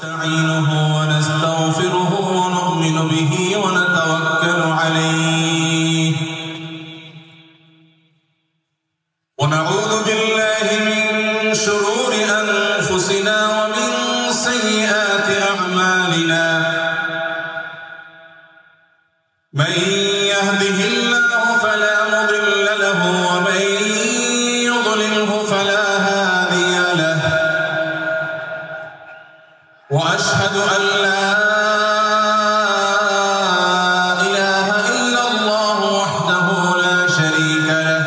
ونستعينه ونستغفره ونؤمن به ونتوكل عليه ونعوذ بالله من شرور أنفسنا ومن سيئات أعمالنا من يهده الله فلا مضل له ومن يضلله فلا هادي له وأشهد أن لا إله إلا الله وحده لا شريك له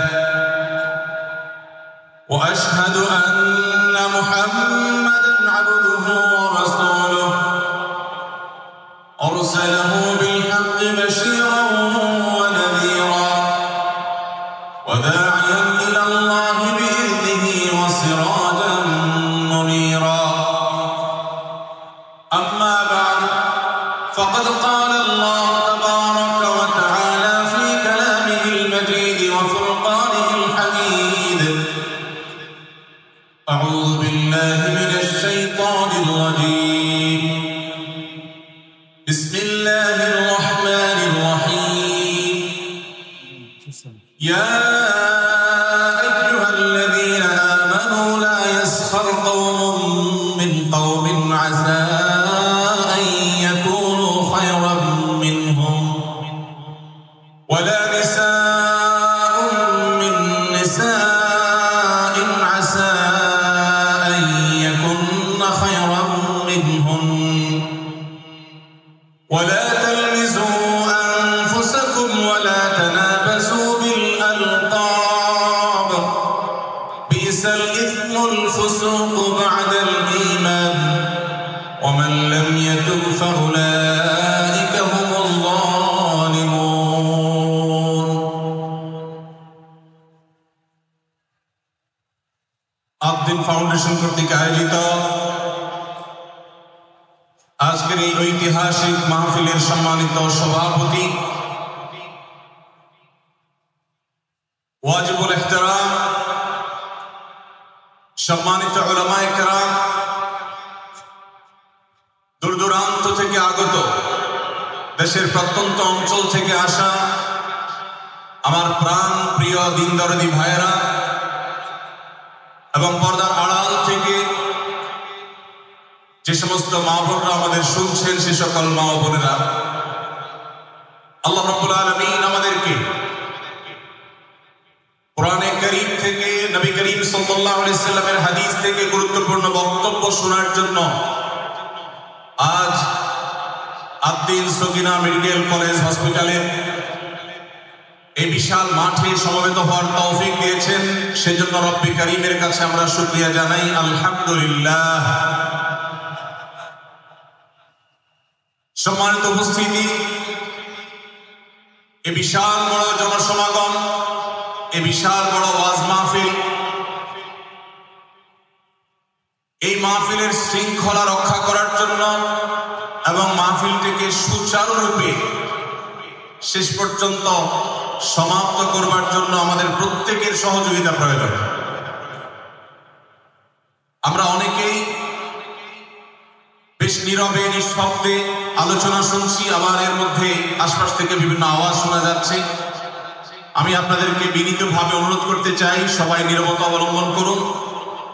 وأشهد أن محمدا عبده ورسوله أرسله بالحق بشيرا ونذيرا وداعيا إلى الله بإذنه وسراجا منيرا أما بعد فقد قال الله تبارك وتعالى في كلامه المجيد وفرقانه الحميد أعوذ بالله من الشيطان الرجيم بسم الله الرحمن الرحيم يا أيها الذين آمنوا لا يسخر قوم من قوم عسى أن يكونوا خيرا منهم ولا نساء من نساء عسى أن يكن خيرا منهن ولا تلمزوا أنفسكم ولا تنابزوا بالألقاب بئس الإثم الفسوق بعد الإيمان ومن لم يتب فأولئك هم الظالمون আবদিন foundation কর্তৃক আয়োজিত আজকের এই ঐতিহাসিক মাহফিলের সম্মানিত সভাপতি ওয়াজিবুল ইহতিরাম সম্মানিত উলামায়ে কেরাম দূর দূরান্ত থেকে আগত দেশের প্রত্যন্ত অঞ্চল থেকে আসা আমার প্রাণ প্রিয় দিন দরদি ভাইয়েরা এবং পর্দার আড়াল থেকে যে সমস্ত মা বোনরা আমাদের শুনছেন সে সকল মা বোনেরা আল্লাহ রাব্বুল আলামিন আমাদেরকে কোরআনে কারীম থেকে নবী করিম সাল্লাল্লাহু আলাইহি সাল্লামের হাদিস থেকে গুরুত্বপূর্ণ বক্তব্য শোনার জন্য আজ আবদিন সকিনা মেডিকেল কলেজ হসপিটালে এই বিশাল মাঠে সমবেত হওয়ার তৌফিক দিয়েছেন সেজন্য রব্বি কারীমের কাছে আমরা শুকরিয়া জানাই আলহামদুলিল্লাহ। সম্মানিত উপস্থিতি, এই বিশাল বড় জনসমাগম, এই বিশাল বড় ওয়াজ মাহফিল, এই মাহফিলের শৃঙ্খলা রক্ষা করার জন্য এবং মাহফিলটিকে সুচারুরূপে শেষ পর্যন্ত সমাপ্ত করবার জন্য আমাদের প্রত্যেকের সহযোগিতা প্রয়োজন। আমরা অনেকেই বেশ নীরবে নিঃশব্দে আলোচনা শুনছি, আবার এর মধ্যে আশপাশ থেকে বিভিন্ন আওয়াজ শোনা যাচ্ছে। আমি আপনাদেরকে বিনীতভাবে অনুরোধ করতে চাই, সবাই নীরবতা অবলম্বন করুন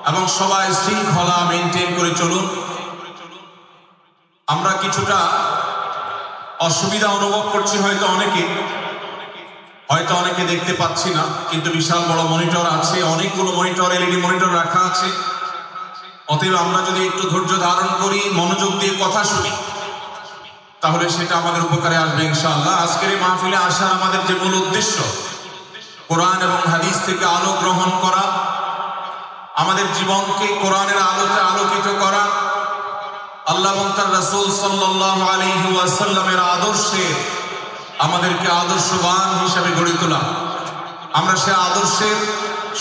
এবং সবাই শৃঙ্খলা মেনটেন করে চলুন। আমরা কিছুটা অসুবিধা অনুভব করছি, হয়তো অনেকে দেখতে পাচ্ছি না, কিন্তু বিশাল বড় মনিটর আছে, অনেকগুলো মনিটর, এলইডি মনিটর রাখা আছে। অতএব আমরা যদি একটু ধৈর্য ধারণ করি, মনোযোগ দিয়ে কথা শুনি, তাহলে সেটা আমাদের উপকারে আসবে ইনশাআল্লাহ। আজকের এই মাহফিলে আসার আমাদের যে মূল উদ্দেশ্য, কোরআন এবং হাদিস থেকে আলো গ্রহণ করা, আমাদের জীবনকে কোরআনের আলোতে আলোকিত করা, আল্লাহ এবং তার রাসূল সাল্লাল্লাহু আলাইহি ওয়াসাল্লামের আদর্শে আমাদেরকে আদর্শবান হিসেবে গড়ে তোলা। আমরা সে আদর্শের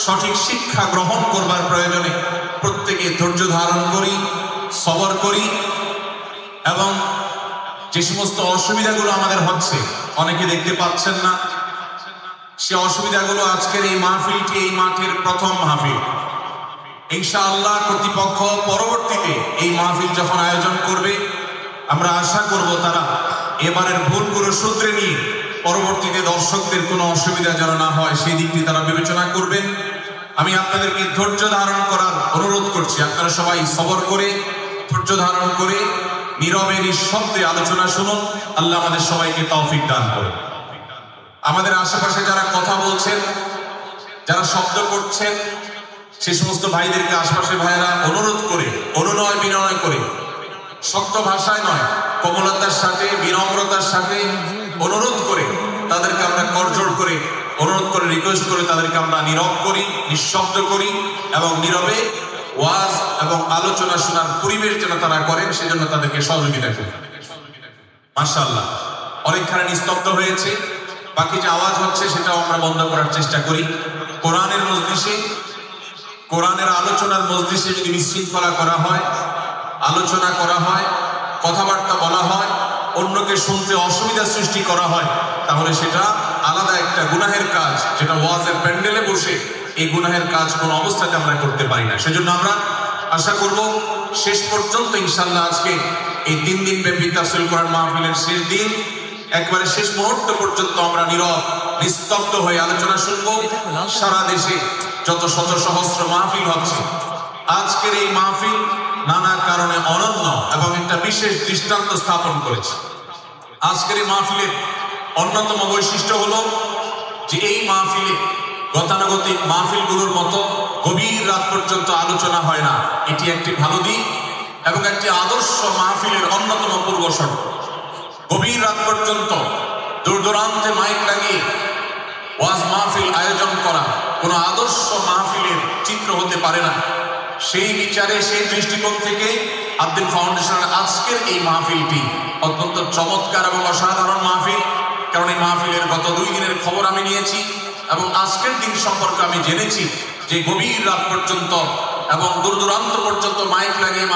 সঠিক শিক্ষা গ্রহণ করবার প্রয়োজনে প্রত্যেকে ধৈর্য ধারণ করি, সবর করি এবং যে সমস্ত অসুবিধাগুলো আমাদের হচ্ছে, অনেকে দেখতে পাচ্ছেন না, সে অসুবিধাগুলো আজকের এই মাহফিলটি এই মাঠের প্রথম মাহফিল। ইনশাআল্লাহ কর্তৃপক্ষ পরবর্তীতে এই মাহফিল যখন আয়োজন করবে, আমরা আশা করব তারা এবারের ভুলগুলো শুধরে নিয়ে পরবর্তীতে দর্শকদের কোনো অসুবিধা যেন না হয় সেই দিকটি তারা বিবেচনা করবেন। আমি আপনাদেরকে ধৈর্য ধারণ করার অনুরোধ করছি। আপনারা সবাই সবর করে ধৈর্য ধারণ করে নীরবে নিঃশব্দে আলোচনা শুনুন। আল্লাহ আমাদের সবাইকে তৌফিক দান করুন। আমাদের আশেপাশে যারা কথা বলছেন, যারা শব্দ করছেন, সেই সমস্ত ভাইদেরকে আশেপাশে ভাইয়েরা অনুরোধ করে, অনুনয় বিনয় করে, শক্ত ভাষায় নয়, কোমলতার সাথে বিনম্রতার সাথে অনুরোধ করে তাদেরকে আমরা করজোড় করে অনুরোধ করে রিকোয়েস্ট করে তাদেরকে আমরা নীরব করি, নিঃশব্দ করি এবং নীরবে ওয়াজ এবং আলোচনা শোনার পরিবেশ যেন তারা করেন সেজন্য তাদেরকে সহযোগিতা করি। মাশাআল্লাহ, অনেকখানি নিস্তব্ধ হয়েছে, বাকি যে আওয়াজ হচ্ছে সেটাও আমরা বন্ধ করার চেষ্টা করি। কোরআনের মজলিসে, কোরআনের আলোচনার মজলিসে যদি বিশৃঙ্খলা করা হয়, আলোচনা করা হয়, কথাবার্তা বলা হয়, অন্যকে শুনতে অসুবিধা সৃষ্টি করা হয়, তাহলে সেটা আলাদা একটা গুনাহের কাজ, যেটা ওয়াজের প্যান্ডেলে বসে এই গুনাহের কাজ কোনো অবস্থাতে আমরা করতে পারি না। সেজন্য আমরা আশা করব শেষ পর্যন্ত ইনশাআল্লাহ আজকে এই 3 দিন ব্যাপী তাফসীরুল কোরআন মাহফিলের শেষ দিন, একবারে শেষ মুহূর্ত পর্যন্ত আমরা নীরব নিস্তব্ধ হয়ে আলোচনা শুনব। সারা দেশে যত শত সহস্র মাহফিল হচ্ছে, আজকের এই মাহফিল নানা কারণে অনন্য এবং একটা বিশেষ দৃষ্টান্ত স্থাপন করেছে। আজকের এই মাহফিলের অন্যতম বৈশিষ্ট্য হলো যে এই মাহফিলে গতানুগতিক মাহফিলগুলোর মতো গভীর রাত পর্যন্ত আলোচনা হয় না। এটি একটি ভালো দিক এবং একটি আদর্শ মাহফিলের অন্যতম পূর্বশর্ত। গভীর রাত পর্যন্ত দূর দূরান্তে মাইক লাগিয়ে ওয়াজ মাহফিল আয়োজন করা কোনো আদর্শ মাহফিলের চিত্র হতে পারে না। সেই বিচারে, সেই দৃষ্টিকোণ থেকে আব্দুল ফাউন্ডেশনের আজকের এই মাহফিলটি অত্যন্ত চমৎকার এবং অসাধারণ মাহফিল। কারণ এই মাহফিলের গত 2 দিনের খবর আমি নিয়েছি এবং আজকের দিন সম্পর্কে আমি জেনেছি যে গভীর রাত পর্যন্ত এবং দূর দূরান্ত পর্যন্ত মাইক লাগিয়ে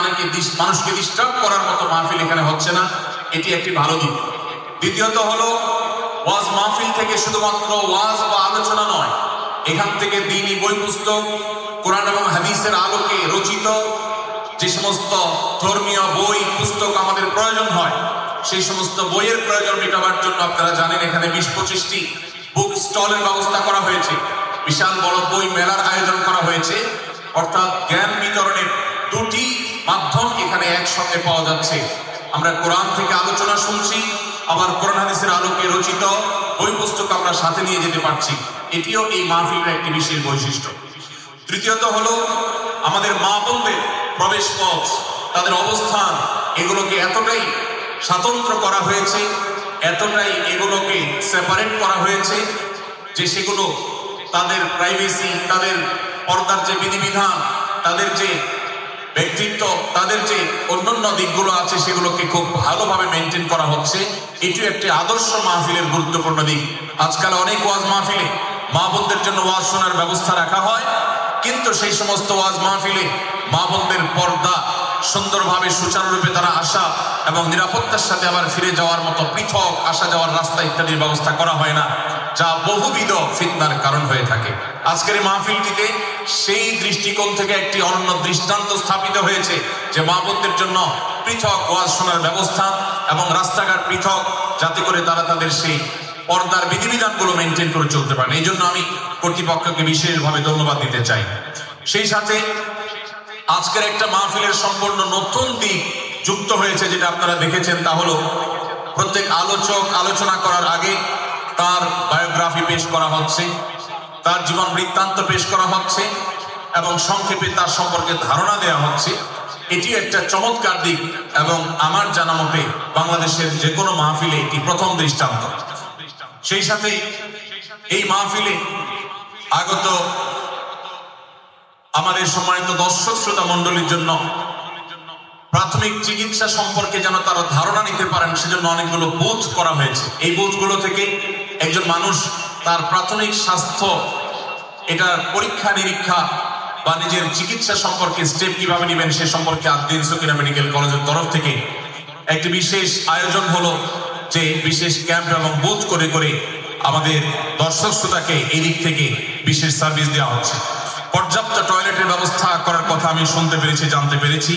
মানুষকে ডিস্টার্ব করার মতো মাহফিল এখানে হচ্ছে না। এটি একটি ভালো দিক। দ্বিতীয়ত হলো ওয়াজ মাহফিল থেকে শুধুমাত্র ওয়াজ বা আলোচনা নয়, এখান থেকে দ্বীনি বই পুস্তক, কোরআন এবং হাদিসের আলোকে রচিত যে সমস্ত ধর্মীয় বই পুস্তক আমাদের প্রয়োজন হয়, সেই সমস্ত বইয়ের প্রয়োজন মেটাবার জন্য আপনারা জানেন এখানে 20-25টি বুক স্টলের ব্যবস্থা করা হয়েছে। বিশাল বড় বই মেলার আয়োজন করা হয়েছে। অর্থাৎ জ্ঞান বিতরণের 2টি মাধ্যম এখানে একসঙ্গে পাওয়া যাচ্ছে। আমরা কোরআন থেকে আলোচনা শুনছি, আবার কোরআন হাদিসের আলোকে রচিত বই পুস্তক আমরা সাথে নিয়ে যেতে পারছি। এটিও এই মাহফিলের একটি বিশেষ বৈশিষ্ট্য। তৃতীয়ত হলো আমাদের মা বোনদের প্রবেশ পথ, তাদের অবস্থান, এগুলোকে এতটাই স্বতন্ত্র করা হয়েছে, এতটাই এগুলোকে সেপারেট করা হয়েছে যে সেগুলো তাদের প্রাইভেসি, তাদের পর্দার যে বিধিবিধান, তাদের যে ব্যক্তিত্ব, তাদের যে অন্যান্য দিকগুলো আছে সেগুলোকে খুব ভালোভাবে মেনটেন করা হচ্ছে। এটি একটি আদর্শ মাহফিলের গুরুত্বপূর্ণ দিক। আজকাল অনেক ওয়াজ মাহফিলে মা বোনদের জন্য ওয়াজ শোনার ব্যবস্থা রাখা হয়, কিন্তু সেই সমস্ত ওয়াজ মাহফিলে মা বোনদের পর্দা সুন্দরভাবে সুচারুরূপে তারা আসা এবং নিরাপত্তার সাথে আবার ফিরে যাওয়ার মতো পৃথক আসা যাওয়ার রাস্তা ইত্যাদির ব্যবস্থা করা হয় না, যা বহুবিধ ফিতনার কারণ হয়ে থাকে। আজকের এই মাহফিলটিতে সেই দৃষ্টিকোণ থেকে একটি অনন্য দৃষ্টান্ত স্থাপিত হয়েছে যে মা বোনদের জন্য পৃথক ওয়াজ শোনার ব্যবস্থা এবং রাস্তাঘাট পৃথক, যাতে করে তারা তাদের সেই পর্দার বিধিবিধানগুলো মেনটেন করে চলতে পারেন। এই জন্য আমি কর্তৃপক্ষকে বিশেষভাবে ধন্যবাদ দিতে চাই। সেই সাথে আজকের একটা মাহফিলের সম্পূর্ণ নতুন দিক যুক্ত হয়েছে, যেটা আপনারা দেখেছেন, তা হলো প্রত্যেক আলোচক আলোচনা করার আগে তার বায়োগ্রাফি পেশ করা হচ্ছে, তার জীবন বৃত্তান্ত পেশ করা হচ্ছে এবং সংক্ষেপে তার সম্পর্কে ধারণা দেওয়া হচ্ছে। এটি একটা চমৎকার দিক এবং আমার জানা মতে বাংলাদেশের যে কোনো মাহফিলে এটি প্রথম দৃষ্টান্ত। সেই সাথে এই মাহফিলে আগত আমাদের সম্মানিত দর্শক শ্রোতা মণ্ডলীর জন্য প্রাথমিক চিকিৎসা সম্পর্কে যেন তারা ধারণা নিতে পারেন সেজন্য অনেকগুলো বুথ করা হয়েছে। এই বুথগুলো থেকে একজন মানুষ তার প্রাথমিক স্বাস্থ্য, এটা পরীক্ষা নিরীক্ষা বা নিজের চিকিৎসা সম্পর্কে স্টেপ কিভাবে নেবেন সে সম্পর্কে আদ্দিন সকিনা মেডিকেল কলেজের তরফ থেকে একটি বিশেষ আয়োজন হলো, যে বিশেষ ক্যাম্প এবং বুথ করে করে আমাদের দর্শক শ্রোতাকে এই দিক থেকে বিশেষ সার্ভিস দেওয়া হচ্ছে। পর্যাপ্ত টয়লেটের ব্যবস্থা করার কথা আমি শুনতে পেরেছি, জানতে পেরেছি,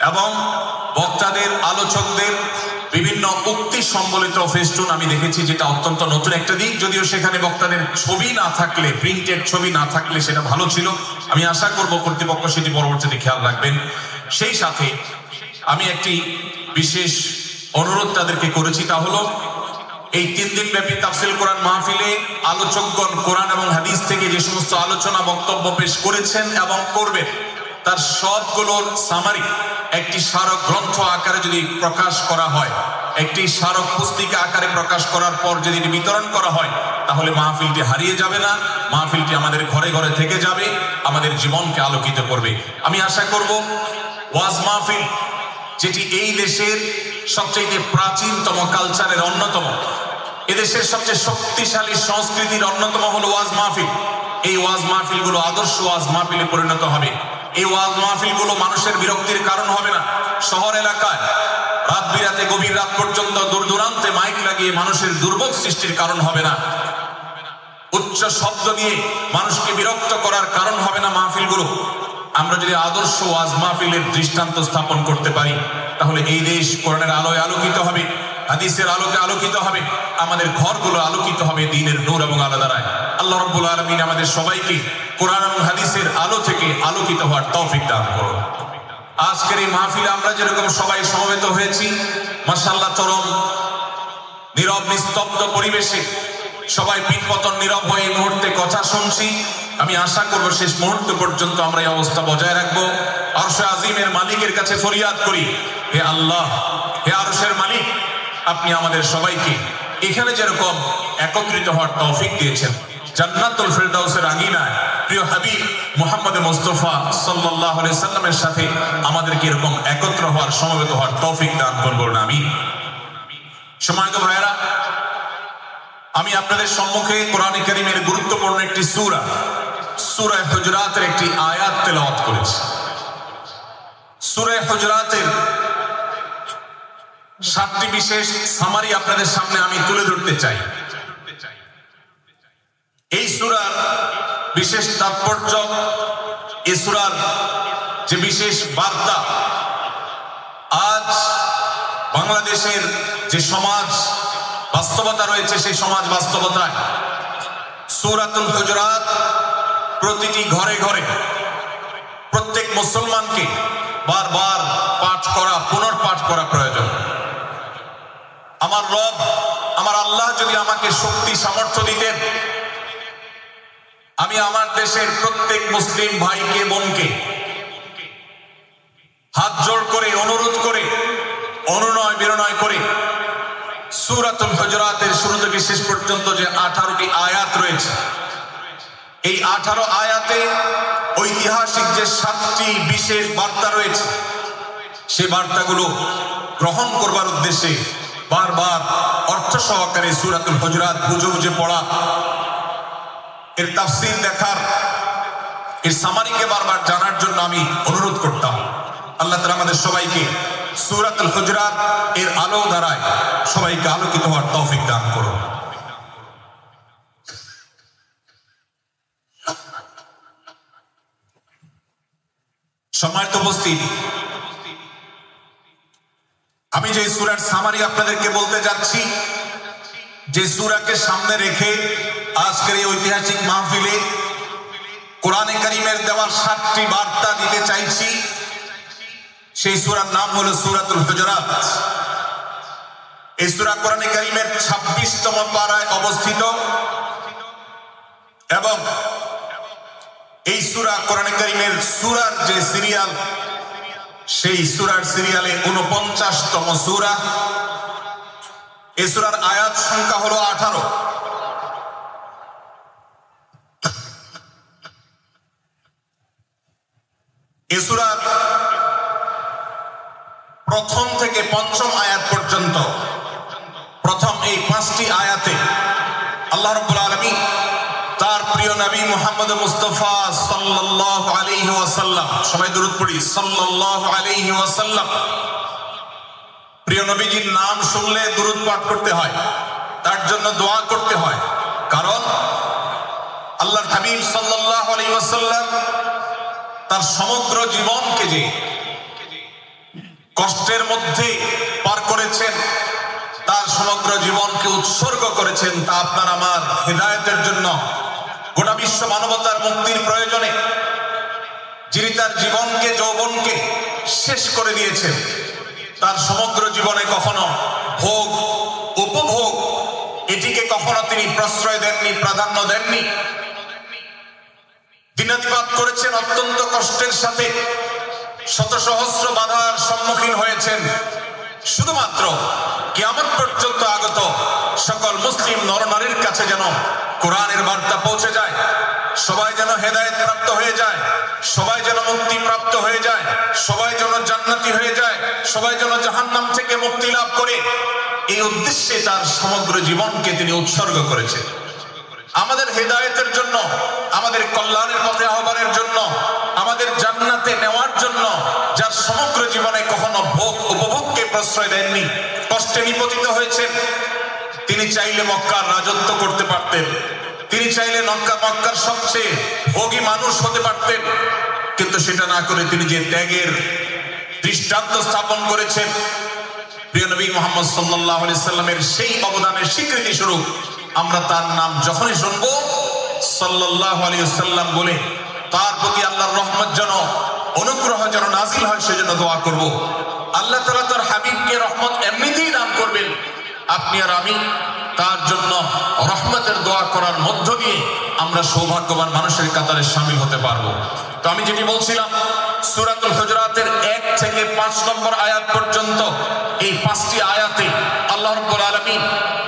এবং বক্তাদের আলোচকদের বিভিন্ন উক্তি সম্বলিত ফেস্টুন আমি দেখেছি, যেটা অত্যন্ত নতুন একটা দিক। যদিও সেখানে বক্তাদের ছবি না থাকলে, প্রিন্টেড ছবি না থাকলে সেটা ভালো ছিল। আমি আশা করব কর্তৃপক্ষ সেটি পরবর্তীতে খেয়াল রাখবেন। সেই সাথে আমি একটি বিশেষ অনুরোধ তাদেরকে করেছি, তা হলো এই 3 দিন ব্যাপী তাফসীর কোরআন মাহফিলে আলোচকগণ কোরআন এবং হাদিস থেকে যে সমস্ত আলোচনা বক্তব্য পেশ করেছেন এবং করবেন, তার সবগুলোর সামারি একটি স্মারক গ্রন্থ আকারে যদি প্রকাশ করা হয়, একটি স্মারক পুস্তিকা আকারে প্রকাশ করার পর যদি বিতরণ করা হয়, তাহলে মাহফিলটি হারিয়ে যাবে না, মাহফিলটি আমাদের ঘরে ঘরে থেকে যাবে, আমাদের জীবনকে আলোকিত করবে। আমি আশা করব ওয়াজ মাহফিল, যেটি এই দেশের সবচেয়ে প্রাচীনতম কালচারের অন্যতম, এদেশের সবচেয়ে শক্তিশালী সংস্কৃতির অন্যতম হলো ওয়াজ মাহফিল। এই ওয়াজ মাহফিলগুলো আদর্শ ওয়াজ মাহফিলে পরিণত হবে। এই ওয়াজ মাহফিলগুলো মানুষের বিরক্তির কারণ হবে না। শহর এলাকায় রাত বিরাতে গভীর রাত পর্যন্ত দূর দূরান্তে মাইক লাগিয়ে মানুষের দুর্ভোগ সৃষ্টির কারণ হবে না। উচ্চ শব্দ দিয়ে মানুষকে বিরক্ত করার কারণ হবে না মাহফিলগুলো। আমরা যদি আদর্শ ওয়াজ মাহফিলের দৃষ্টান্ত স্থাপন করতে পারি, তাহলে এই দেশ কোরআনের আলোয় আলোকিত হবে, হাদিসের আলোকে আলোকিত হবে, আমাদের ঘরগুলো আলোকিত হবে দ্বীনের নূর এবং আলো দ্বারায়। আল্লাহ রাব্বুল আলামিন আমাদের সবাইকে কোরআন এবং হাদিসের আলো থেকে আলোকিত হওয়ার তৌফিক দান করুন। আজকের এই মাহফিলে আমরা যেরকম সবাই সমবেত হয়েছি, মাশাআল্লাহ, চরম নীরব নিস্তব্ধ পরিবেশে সবাই পিনপতন নীরব হয়ে এই মুহূর্তে কথা শুনছি। আমি আশা করব শেষ মুহূর্ত পর্যন্ত আমরা এই অবস্থা বজায় রাখবো। আরশে আজিমের মালিকের কাছে ফরিয়াদ করি, হে আল্লাহ, হে আরশের মালিক, আপনি আমাদের সবাইকে এখানে যেরকম একত্রিত হওয়ার তৌফিক দিয়েছেন, জান্নাতুল ফিরদাউসের আঙিনায় প্রিয় হাবিব মুহাম্মদ মুস্তাফা সাল্লাল্লাহু আলাইহি সাল্লামের সাথে আমাদেরকে এরকম একত্র হওয়ার, সমবেত হওয়ার তৌফিক দান করুন, আমিন। সম্মানিত ভাইয়েরা, আমি আপনাদের সম্মুখে কোরআনে কারীমের গুরুত্বপূর্ণ একটি সূরা, সূরা হুজুরাতের একটি আয়াত তেলাওয়াত করেছি। সূরা হুজুরাতের 7টি বিশেষ সামারি আপনাদের সামনে আমি তুলে ধরতে চাই। এই সূরার বিশেষ তাৎপর্য, এই সূরার যে বিশেষ বার্তা, আজ বাংলাদেশের যে সমাজ বাস্তবতা রয়েছে, সেই সমাজ বাস্তবতায় সূরাতুল হুজুরাত প্রতিটি ঘরে ঘরে প্রত্যেক মুসলমানকে বারবার পাঠ করা, পুনর্পাঠ করা প্রয়োজন। আমার রব, আমার আল্লাহ যদি আমাকে শক্তি সামর্থ্য দিতেন, আমি আমার দেশের প্রত্যেক মুসলিম ভাইকে বোনকে হাত জোড় করে, অনুরোধ করে, অনুনয় বিনয় করে সূরাতুল হুজুরাতের শুরু থেকে শেষ পর্যন্ত যে 18টি আয়াত রয়েছে, এই 18 আয়াতে ঐতিহাসিক যে 7টি বিশেষ বার্তা রয়েছে, সে বার্তাগুলো গ্রহণ করবার উদ্দেশ্যে বারবার অর্থ সহকারে সূরাতুল হুজুরাত বুঝে বুঝে পড়া, এর তাফসীর দেখার, এর সামারিকে বারবার জানার জন্য আমি অনুরোধ করতাম। আল্লাহ তাআলা আমাদের সবাইকে সূরাতুল হুজুরাত এর আলো দ্বারায় সবাইকে আলোকিত হওয়ার তৌফিক দান করুন। সম্মানিত উপস্থিতি, আমি যে সূরার সামারি আপনাদেরকে বলতে যাচ্ছি, যে সূরাকে সামনে রেখে আজকের এই ঐতিহাসিক মাহফিলে কোরআনে কারীমের দেওয়া 7টি বার্তা দিতে চাইছি, সেই সূরার নাম হলো সূরাতুল হুজুরাত। এই সূরা কোরআনে কারীমের 26তম পারায় অবস্থিত এবং এই সূরা কোরআনে কারীমের সূরার যে সিরিয়াল, সেই সূরার সিরিয়ালে 49তম সূরা। এই সূরার আয়াত সংখ্যা হলো 18। এই সূরার প্রথম থেকে 5ম আয়াত পর্যন্ত, প্রথম এই 5টি আয়াতে আল্লাহ রাব্বুল আলামিন তার প্রিয় নবী মুহাম্মদ মুস্তাফা সাল্লাল্লাহু আলাইহি ওয়াসাল্লাম, সবাই দরুদ পড়ি, সাল্লাল্লাহু আলাইহি ওয়াসাল্লাম, প্রিয় নবীজির নাম শুনলে দরুদ পাঠ করতে হয়, তার জন্য দোয়া করতে হয়, কারণ আল্লাহর হাবিব সাল্লাল্লাহু আলাইহি ওয়াসাল্লাম তার সমগ্র জীবনকে যে কষ্টের মধ্যে পার করেছেন, তার সমগ্র জীবনকে উৎসর্গ করেছেন, তা আপনার আমার হেদায়েতের জন্য, গোটা বিশ্ব মানবতার মুক্তির প্রয়োজনে। যিনি তার জীবনকে, যৌবনকে শেষ করে দিয়েছেন, তার সমগ্র জীবনে কখনো ভোগ, উপভোগ এটিকে কখনো তিনি প্রশ্রয় দেননি, প্রাধান্য দেননি। দিনাতিপাত করেছেন অত্যন্ত কষ্টের সাথে, শত সহস্র বাধার সম্মুখীন হয়েছেন, শুধুমাত্র কিয়ামত পর্যন্ত আগত সকল মুসলিম নরনারীর কাছে যেন কোরআনের বার্তা পৌঁছে যায়, সবাই যেন হেদায়েত প্রাপ্ত হয়ে যায়, সবাই যেন মুক্তি প্রাপ্ত হয়ে যায়, সবাই যেন জান্নাতি হয়ে যায়, সবাই যেন জাহান্নাম থেকে মুক্তি লাভ করে। এই উদ্দেশ্যে তার সমগ্র জীবনকে তিনি উৎসর্গ করেছেন, আমাদের হেদায়েতের জন্য, আমাদের কল্যাণের পথে আহ্বানের জন্য, আমাদের জান্নাতে নেওয়ার জন্য, যার সমগ্র জীবনে কখনো ভোগ উপভোগকে প্রশ্রয় দেননি, কষ্টে নিপতিত হয়েছেন। তিনি চাইলে মক্কার রাজত্ব করতে পারতেন, তিনি চাইলে মক্কার সবচেয়ে ভোগী মানুষ হতে পারতেন, কিন্তু সেটা না করে তিনি যে ত্যাগের দৃষ্টান্ত স্থাপন করেছেন, প্রিয় নবী মুহাম্মদ সাল্লাল্লাহু আলাইহি সাল্লামের সেই অবদানের স্বীকৃতি স্বরূপ আমরা তার নাম যখনই শুনবো সাল্লাল্লাহু আলাইহি ওয়াসাল্লাম বলে তার প্রতি আল্লাহর রহমত যেন, অনুগ্রহ যেন নাযিল হয় সেজন্য দোয়া করব। আল্লাহ তাআলা তার হাবিবকে রহমত এমনিতেই দান করবেন, আপনি আর আমি তার জন্য রহমতের দোয়া করার মধ্য দিয়ে আমরা সৌভাগ্যবান মানুষের কাতারে শামিল হতে পারবো। তো আমি যেটি বলছিলাম, সূরাতুল হুজুরাতের 1 থেকে 5 নম্বর আয়াত পর্যন্ত এই 5টি আয়াতে আল্লাহ রাব্বুল আলামিন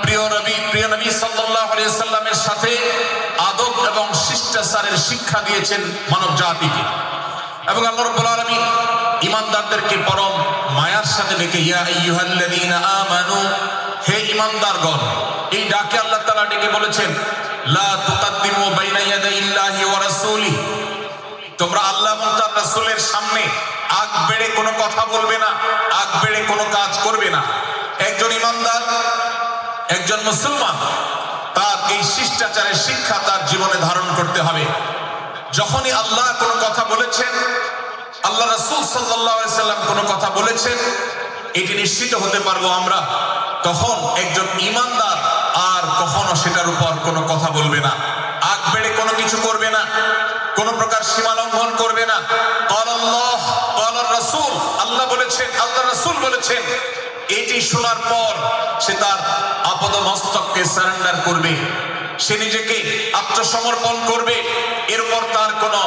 প্রিয় নবী সাল্লাল্লাহু আলাইহি ওয়াসাল্লামের সাথে আদব এবং শিষ্টাচারের শিক্ষা দিয়েছেন মানব জাতিকে। এবং আল্লাহ রাব্বুল আলামিন ঈমানদারদেরকে পরম মায়ার সাথে ডেকে, ইয়া আইয়ুহাল্লাযীনা আমানু, হে ঈমানদারগণ, এই ডাকে আল্লাহ তাআলা ডেকে বলেছেন, লা তুকাদ্দিমু বাইনা ইয়াদাইল্লাহি ওয়া রাসূলিহি, তোমরা আল্লাহ এবং তার রাসূলের সামনে আগ বেড়ে কোনো কথা বলবে না, আগ বেড়ে কোনো কাজ করবে না। একজন ঈমানদার, একজন মুসলমান, তার এই শিষ্টাচারের শিক্ষা তার জীবনে ধারণ করতে হবে। যখনই আল্লাহ কোনো কথা বলেছেন, আল্লাহ রাসূল সাল্লাল্লাহু আলাইহি সাল্লাম কোনো কথা বলেছেন, এটি নিশ্চিত হতে পারবো আমরা, তখন একজন ঈমানদার আর কখনো সেটার উপর কোনো কথা বলবে না, আগ বেড়ে কোনো কিছু করবে না, কোনো প্রকার সীমা লঙ্ঘন করবে না। ক্বালাল্লাহ ক্বালার রাসূল, আল্লাহ বলেছেন, আল্লাহ রাসূল বলেছেন, এটি শোনার পর সে তার আপাদমস্তককে সারেন্ডার করবে, সে নিজেকে আত্মসমর্পণ করবে। এরপর তার কোনো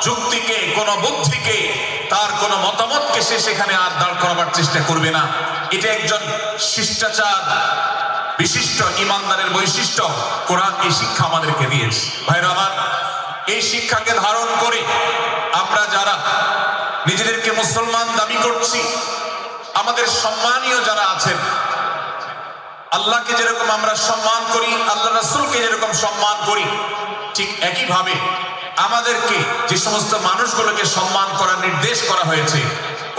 যুক্তিকে, কোনো বুদ্ধিকে, তার কোনো মতামতকে সে সেখানে আর দাঁড় করাবার চেষ্টা করবে না। এটা একজন শিষ্টাচার বিশিষ্ট ঈমানদারের বৈশিষ্ট্য। কোরআন এই শিক্ষা আমাদেরকে দিয়েছে। ভাইরা আমার, এই শিক্ষাকে ধারণ করে আমরা যারা নিজেদেরকে মুসলমান দাবি করছি, আমাদের সম্মানীয় যারা আছেন, আল্লাহকে যেরকম আমরা সম্মান করি, আল্লাহ রাসূলকে যেরকম সম্মান করি, ঠিক একইভাবে আমাদেরকে যে সমস্ত মানুষগুলোকে সম্মান করার নির্দেশ করা হয়েছে,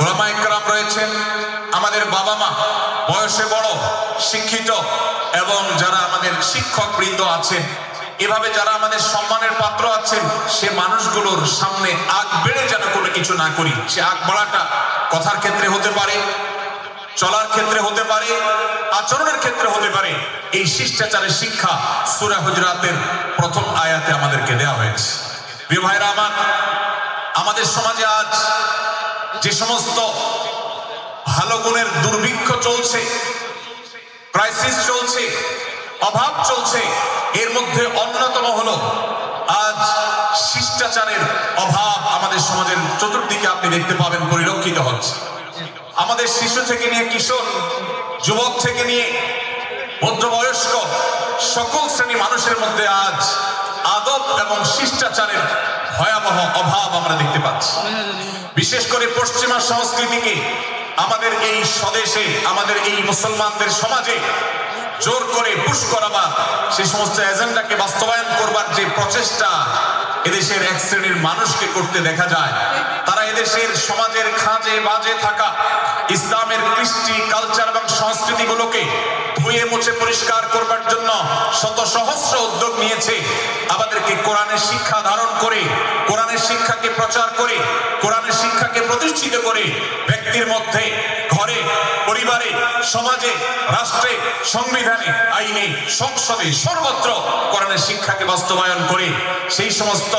উলামায়ে কেরাম রয়েছেন, আমাদের বাবা মা, বয়সে বড়, শিক্ষিত, এবং যারা আমাদের শিক্ষক বৃন্দ আছেন, এভাবে যারা আমাদের সম্মানের পাত্র আছেন, সে মানুষগুলোর সামনে আগ বেড়ে যেন কোনো কিছু না করি। সে আগ বাড়াটা কথার ক্ষেত্রে হতে পারে, চলার ক্ষেত্রে হতে পারে, আচরণের ক্ষেত্রে হতে পারে। এই শিষ্টাচারের শিক্ষা সূরা হুজুরাতের প্রথম আয়াতে আমাদেরকে দেওয়া হয়েছে। প্রিয় ভাইরা আমার, আমাদের সমাজে আজ যে সমস্ত ভালো গুণের দুর্ভিক্ষ চলছে, ক্রাইসিস চলছে, অভাব চলছে, এর মধ্যে অন্যতম হলো আজ শিষ্টাচারের অভাব। আমাদের সমাজের চতুর্দিকে আপনি দেখতে পাবেন পরিলক্ষিত হচ্ছে। আমাদের শিশু থেকে নিয়ে কিশোর, যুবক থেকে নিয়ে মধ্যবয়স্ক, সকল শ্রেণী মানুষের মধ্যে আজ আদব এবং শিষ্টাচারের ভয়াবহ অভাব আমরা দেখতে পাচ্ছি। বিশেষ করে পশ্চিমা সংস্কৃতিকে আমাদের এই স্বদেশে, আমাদের এই মুসলমানদের সমাজে জোর করে পুশ করাবার, সেই সমস্ত এজেন্ডাকে বাস্তবায়ন করবার যে প্রচেষ্টা এদেশের এক শ্রেণীর মানুষকে করতে দেখা যায়, তারা এদেশের সমাজের খাঁজে বাজে থাকা ইসলামের কৃষ্টি, কালচার এবং সংস্কৃতিগুলোকে ধুয়ে মুছে পরিষ্কার করবার জন্য শত সহস্র উদ্যোগ নিয়েছে। আমাদেরকে কোরআনের শিক্ষা ধারণ করে, কোরআনের শিক্ষাকে প্রচার করে, কোরআনের শিক্ষাকে প্রতিষ্ঠিত করে ব্যক্তির মধ্যে, ঘরে, পরিবারে, সমাজে, রাষ্ট্রে, সংবিধানে, আইনে, সংসদে, সর্বত্র কোরআনের শিক্ষাকে বাস্তবায়ন করে সেই সমস্ত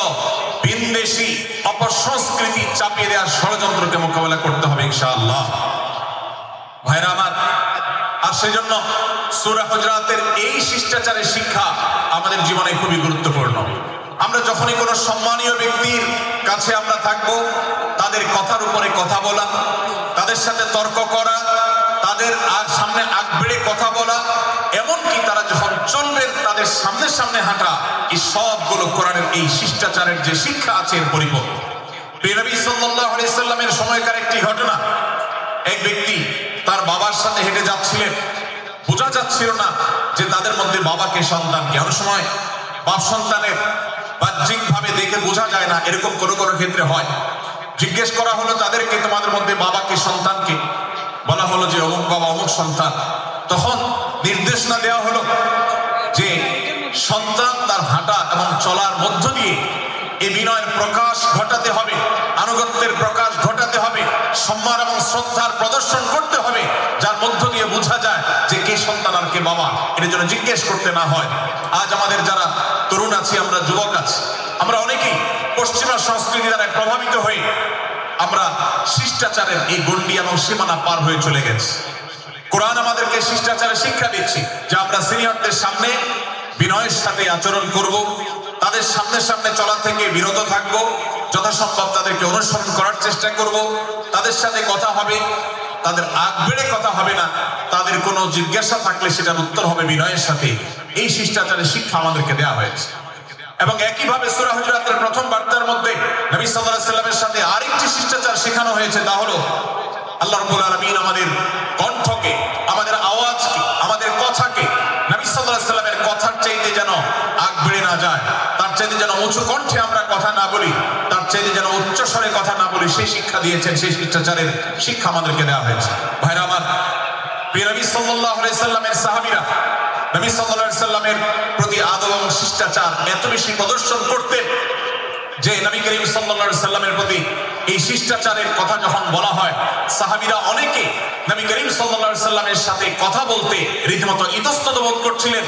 বিন্দেশী অপসংস্কৃতি চাপিয়ে দেওয়ার ষড়যন্ত্রকে মোকাবেলা করতে হবে ইনশাআল্লাহ। ভাইরা আমার, আর সেজন্য সূরা হুজুরাতের এই শিষ্টাচারের শিক্ষা আমাদের জীবনে খুবই গুরুত্বপূর্ণ। আমরা যখনই কোনো সম্মানীয় ব্যক্তির কাছে আমরা থাকব, তাদের কথার উপরে কথা বলা, তাদের সাথে তর্ক করা, তাদের সামনে আগ বেড়ে কথা বলা, এমনকি তারা যখন চলবেন তাদের সামনে সামনে হাঁটা, এই সবগুলো কোরআনের এই শিষ্টাচারের যে শিক্ষা আছে এর পরিপন্থী। নবী সাল্লাল্লাহু আলাইহি সাল্লামের সময়কার একটি ঘটনা, এক ব্যক্তি তার বাবার সাথে হেঁটে যাচ্ছিলেন, বোঝা যাচ্ছিল না যে তাদের মধ্যে বাবাকে সন্তানকে। অনেক সময় বাপ সন্তানের বাহ্যিক ভাবে দেখে বোঝা যায় না, এরকম কোনো কোনো ক্ষেত্রে হয়। জিজ্ঞেস করা হলো তাদেরকে, তোমাদের মধ্যে বাবাকে সন্তানকে? বলা হলো যে অমুক বাবা অমুক সন্তান। তখন নির্দেশনা দেওয়া হলো যে সন্তান তার হাঁটা এবং চলার মধ্য দিয়ে এই বিনয়ের প্রকাশ ঘটাতে হবে, আনুগত্যের প্রকাশ ঘটাতে হবে, সম্মান এবং শ্রদ্ধার প্রদর্শন করতে হবে, যার মধ্য দিয়ে বোঝা যায় যে কে সন্তান আর কে বাবা, এর জন্য জিজ্ঞেস করতে না হয়। আজ আমাদের যারা তরুণ আছি, আমরা যুবক আছি, আমরা অনেকেই পশ্চিমা সংস্কৃতি দ্বারা প্রভাবিত হয়ে আমরা শিষ্টাচারের এই গণ্ডি এবং সীমানা পার হয়ে চলে গেছি। কোরআন আমাদেরকে শিষ্টাচারের শিক্ষা দিচ্ছে যে আমরা সিনিয়রদের সামনে বিনয়ের সাথে আচরণ করব, তাদের সামনে সামনে চলা থেকে বিরত থাকবো, যথাসম্ভব তাদেরকে অনুসরণ করার চেষ্টা করব, তাদের সাথে কথা হবে, তাদের আগ বেড়ে কথা হবে না, তাদের কোনো জিজ্ঞাসা থাকলে সেটার উত্তর হবে বিনয়ের সাথে। এই শিষ্টাচারের শিক্ষা আমাদেরকে দেওয়া হয়েছে। এবং একইভাবে সূরা হুজুরাতের প্রথম বার্তার মধ্যে নবী সাল্লাল্লাহু আলাইহি সাল্লামের সাথে আরেকটি শিষ্টাচার শেখানো হয়েছে, তা হলো আল্লাহ রাব্বুল আলামিন আমাদের কণ্ঠকে, আমাদের আওয়াজকে, আমাদের কথাকে নবী সাল্লাল্লাহু আলাইহি সাল্লামের কথার চাইতে যেন আগ বেড়ে না যায়, তার চাইতে যেন উঁচু কণ্ঠে আমরা কথা না বলি, তার চাইতে যেন উচ্চ স্বরে কথা না বলি, সেই শিক্ষা দিয়েছেন। সেই শিষ্টাচারের শিক্ষা আমাদেরকে দেওয়া হয়েছে। ভাইরা আমার, নবী সাল্লাল্লাহু আলাইহি সাল্লামের সাহাবীরা নবী সাল্লাল্লাহু আলাইহি সাল্লামের প্রতি আদব এবং শিষ্টাচার এত বেশি প্রদর্শন করতেন যে নবী করিম সাল্লাল্লাহু আলাইহি সাল্লামের প্রতি এই শিষ্টাচারের কথা যখন বলা হয়, সাহাবীরা অনেকে নবী করিম সাল্লাল্লাহু আলাইহি সাল্লামের সাথে কথা বলতে রীতিমতো ইতস্তত বোধ করছিলেন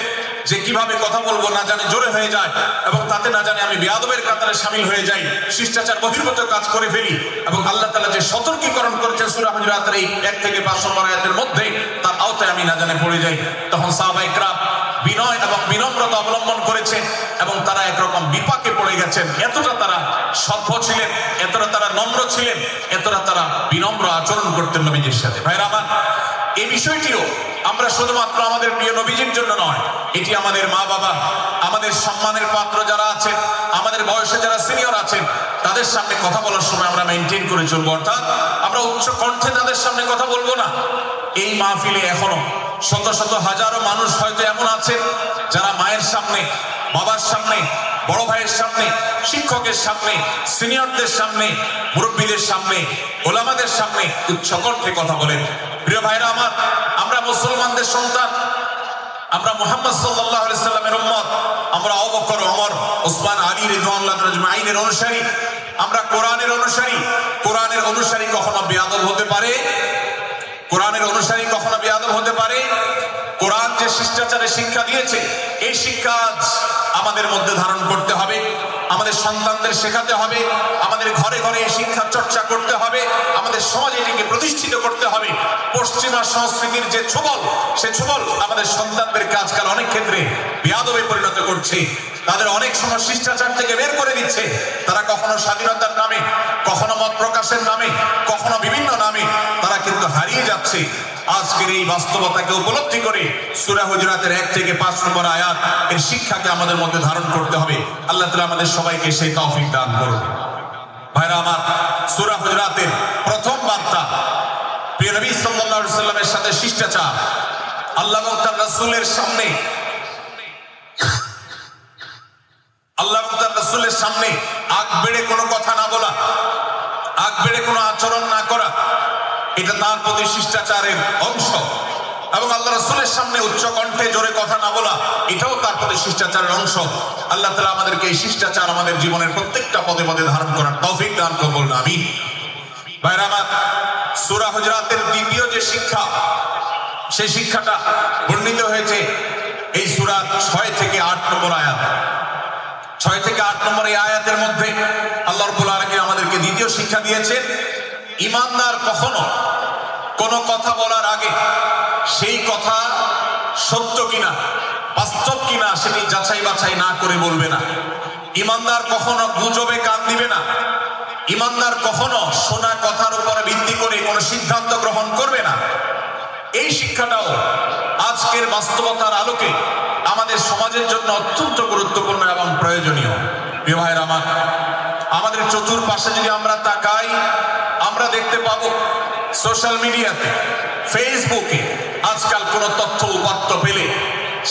যে কিভাবে কথা বলবো, না জানে জোরে হয়ে যায় এবং তাতে না জানে আমি বেয়াদবের কাতারে শামিল হয়ে যাই, শিষ্টাচার বহির্ভূত কাজ করে ফেলি। এবং আল্লাহ তাআলা যে সতর্কীকরণ করেছেন সূরা হুজুরাতের এই 1 থেকে 5 নম্বর আয়াতের মধ্যে, তার আওতায় আমি না জানে পড়ে যাই। তখন সাহাবায়ে কেরাম বিনয় এবং বিনম্রতা অবলম্বন করেছেন এবং তারা একরকম বিপাকে পড়ে গেছেন। এতটা তারা সভ্য ছিলেন, এতটা তারা নম্র ছিলেন, এতটা তারা বিনম্র আচরণ করতেন নবীজির সাথে। ভাইরা আমার, এই বিষয়টিও আমরা শুধুমাত্র আমাদের প্রিয় নবীজির জন্য নয়, এটি আমাদের মা বাবা, আমাদের সম্মানের পাত্র যারা আছেন, আমাদের বয়সে যারা সিনিয়র আছেন, তাদের সামনে কথা বলার সময় আমরা মেনটেন করে চলবো। অর্থাৎ আমরা উচ্চ কণ্ঠে তাদের সামনে কথা বলবো না। এই মাহফিলে এখনো শত শত হাজারো মানুষ হয়তো এমন আছেন যারা মায়ের সামনে, বাবার সামনে, বড় ভাইয়ের সামনে, শিক্ষকের সামনে, সিনিয়রদের সামনে, মুরব্বীদের সামনে, ওলামাদের সামনে উচ্চ কণ্ঠে কথা বলেন। প্রিয় ভাইরা আমার, আমরা মুসলমানদের সন্তান, আমরা মুহাম্মদ সাল্লাল্লাহু আলাইহি সাল্লামের উম্মত, আমরা আবু বকর, ওমর, ওসমান, আলী রাদিয়াল্লাহু আজমাইনের অনুসারী, আমরা কোরআনের অনুসারী। কোরআনের অনুসারী কখনো বেয়াদব হতে পারে? কোরআনের অনুসারী কখনো বেয়াদব হতে পারে? কোরআন যে শিষ্টাচারের শিক্ষা দিয়েছে, এই শিক্ষা আমাদের মধ্যে ধারণ করতে হবে, আমাদের সন্তানদের শেখাতে হবে, আমাদের ঘরে ঘরে এই শিক্ষা চর্চা করতে হবে, আমাদের সমাজে এটিকে প্রতিষ্ঠিত করতে হবে। পশ্চিমা সংস্কৃতির যে ছোবল, সে ছোবল আমাদের সন্তানদেরকে আজকাল অনেক ক্ষেত্রে বেয়াদবে পরিণত করছে, তাদের অনেক সময় শিষ্টাচার থেকে বের করে দিচ্ছে। তারা কখনো স্বাধীনতার নামে, কখনো মত প্রকাশের নামে, কখনো বিভিন্ন নামে তারা কিন্তু হারিয়ে যাচ্ছে। আজকের এই বাস্তবতাকে উপলব্ধি করে সূরা হুজুরাতের 1 থেকে 5 নম্বর আয়াত এর শিক্ষাকে আমাদের মধ্যে ধারণ করতে হবে। আল্লাহ তাআলা আমাদের সবাইকে সেই তৌফিক দান করুন। ভাইরা আমার, সূরা হুজুরাতের প্রথম বার্তা প্রিয় নবী সাল্লাল্লাহু আলাইহি সাল্লামের সাথে শিষ্টাচার। আল্লাহ এবং তার রাসূলের সামনে, আল্লাহ এবং তার রাসূলের সামনে আগ বেড়ে কোনো কথা না বলা, আগ বেড়ে কোনো আচরণ না করা, এটা তার প্রতি শিষ্টাচারের অংশ। এবং আল্লাহ রাসূলের সামনে উচ্চ কণ্ঠে জোরে কথা না বলা, এটাও তার প্রতি শিষ্টাচারের অংশ। আল্লাহ তাআলা আমাদেরকে এই শিষ্টাচার আমাদের জীবনের প্রত্যেকটা পদে পদে ধারণ করার তৌফিক দান করুন, বলুন আমিন। ভাইরা আমার, সূরা হুজুরাতের দ্বিতীয় যে শিক্ষা, সেই শিক্ষাটা বর্ণিত হয়েছে এই সূরা 6 থেকে 8 নম্বর আয়াত। 6 থেকে 8 নম্বর এই আয়াতের মধ্যে আল্লাহ রাব্বুল আলামিন আমাদেরকে দ্বিতীয় শিক্ষা দিয়েছেন, ঈমানদার কখনো কোনো কথা বলার আগে সেই কথা সত্য কিনা, বাস্তব কিনা সেটি যাচাই বাছাই না করে বলবে না। ঈমানদার কখনো গুজবে কান দিবে না। ঈমানদার কখনো শোনা কথার উপরে ভিত্তি করে কোনো সিদ্ধান্ত গ্রহণ করবে না। এই শিক্ষাটাও আজকের বাস্তবতার আলোকে আমাদের সমাজের জন্য অত্যন্ত গুরুত্বপূর্ণ এবং প্রয়োজনীয়। প্রিয় ভাইরা আমার, আমাদের চতুর্পাশে যদি আমরা তাকাই, আমরা দেখতে পাবো সোশ্যাল মিডিয়াতে, ফেসবুকে আজকাল কোনো তথ্য উপাত্ত পেলে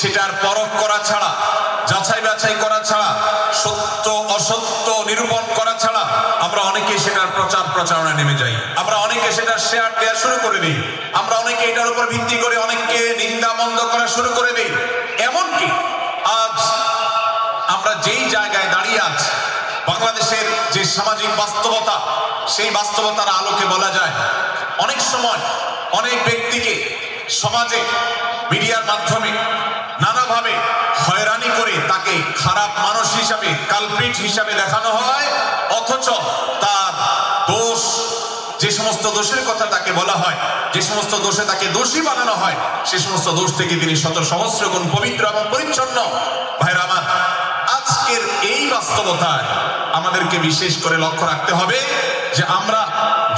সেটার পরখ করা ছাড়া, যাচাই বাছাই করা ছাড়া, সত্য অসত্য নিরূপণ করা ছাড়া আমরা অনেকে সেটার প্রচার প্রচারণায় নেমে যাই। আমরা অনেকে সেটার শেয়ার দেওয়া শুরু করে দিই। আমরা অনেকে এটার উপর ভিত্তি করে অনেককে নিন্দা মন্দ করা শুরু করে দিই। এমনকি আজ আমরা যেই জায়গায় দাঁড়িয়ে আছি, বাংলাদেশের যে সামাজিক বাস্তবতা, সেই বাস্তবতার আলোকে বলা যায় অনেক সময় অনেক ব্যক্তিকে সমাজে মিডিয়ার মাধ্যমে নানাভাবে হয়রানি করে তাকে খারাপ মানুষ হিসাবে, কালপ্রিট হিসাবে দেখানো হয়, অথচ তার দোষ, যে সমস্ত দোষের কথা তাকে বলা হয়, যে সমস্ত দোষে তাকে দোষী বানানো হয়, সে সমস্ত দোষ থেকে তিনি শত সহস্র গুণ পবিত্র এবং পরিচ্ছন্ন। ভাইরা আমার, আজকের এই বাস্তবতায় আমাদেরকে বিশেষ করে লক্ষ্য রাখতে হবে যে আমরা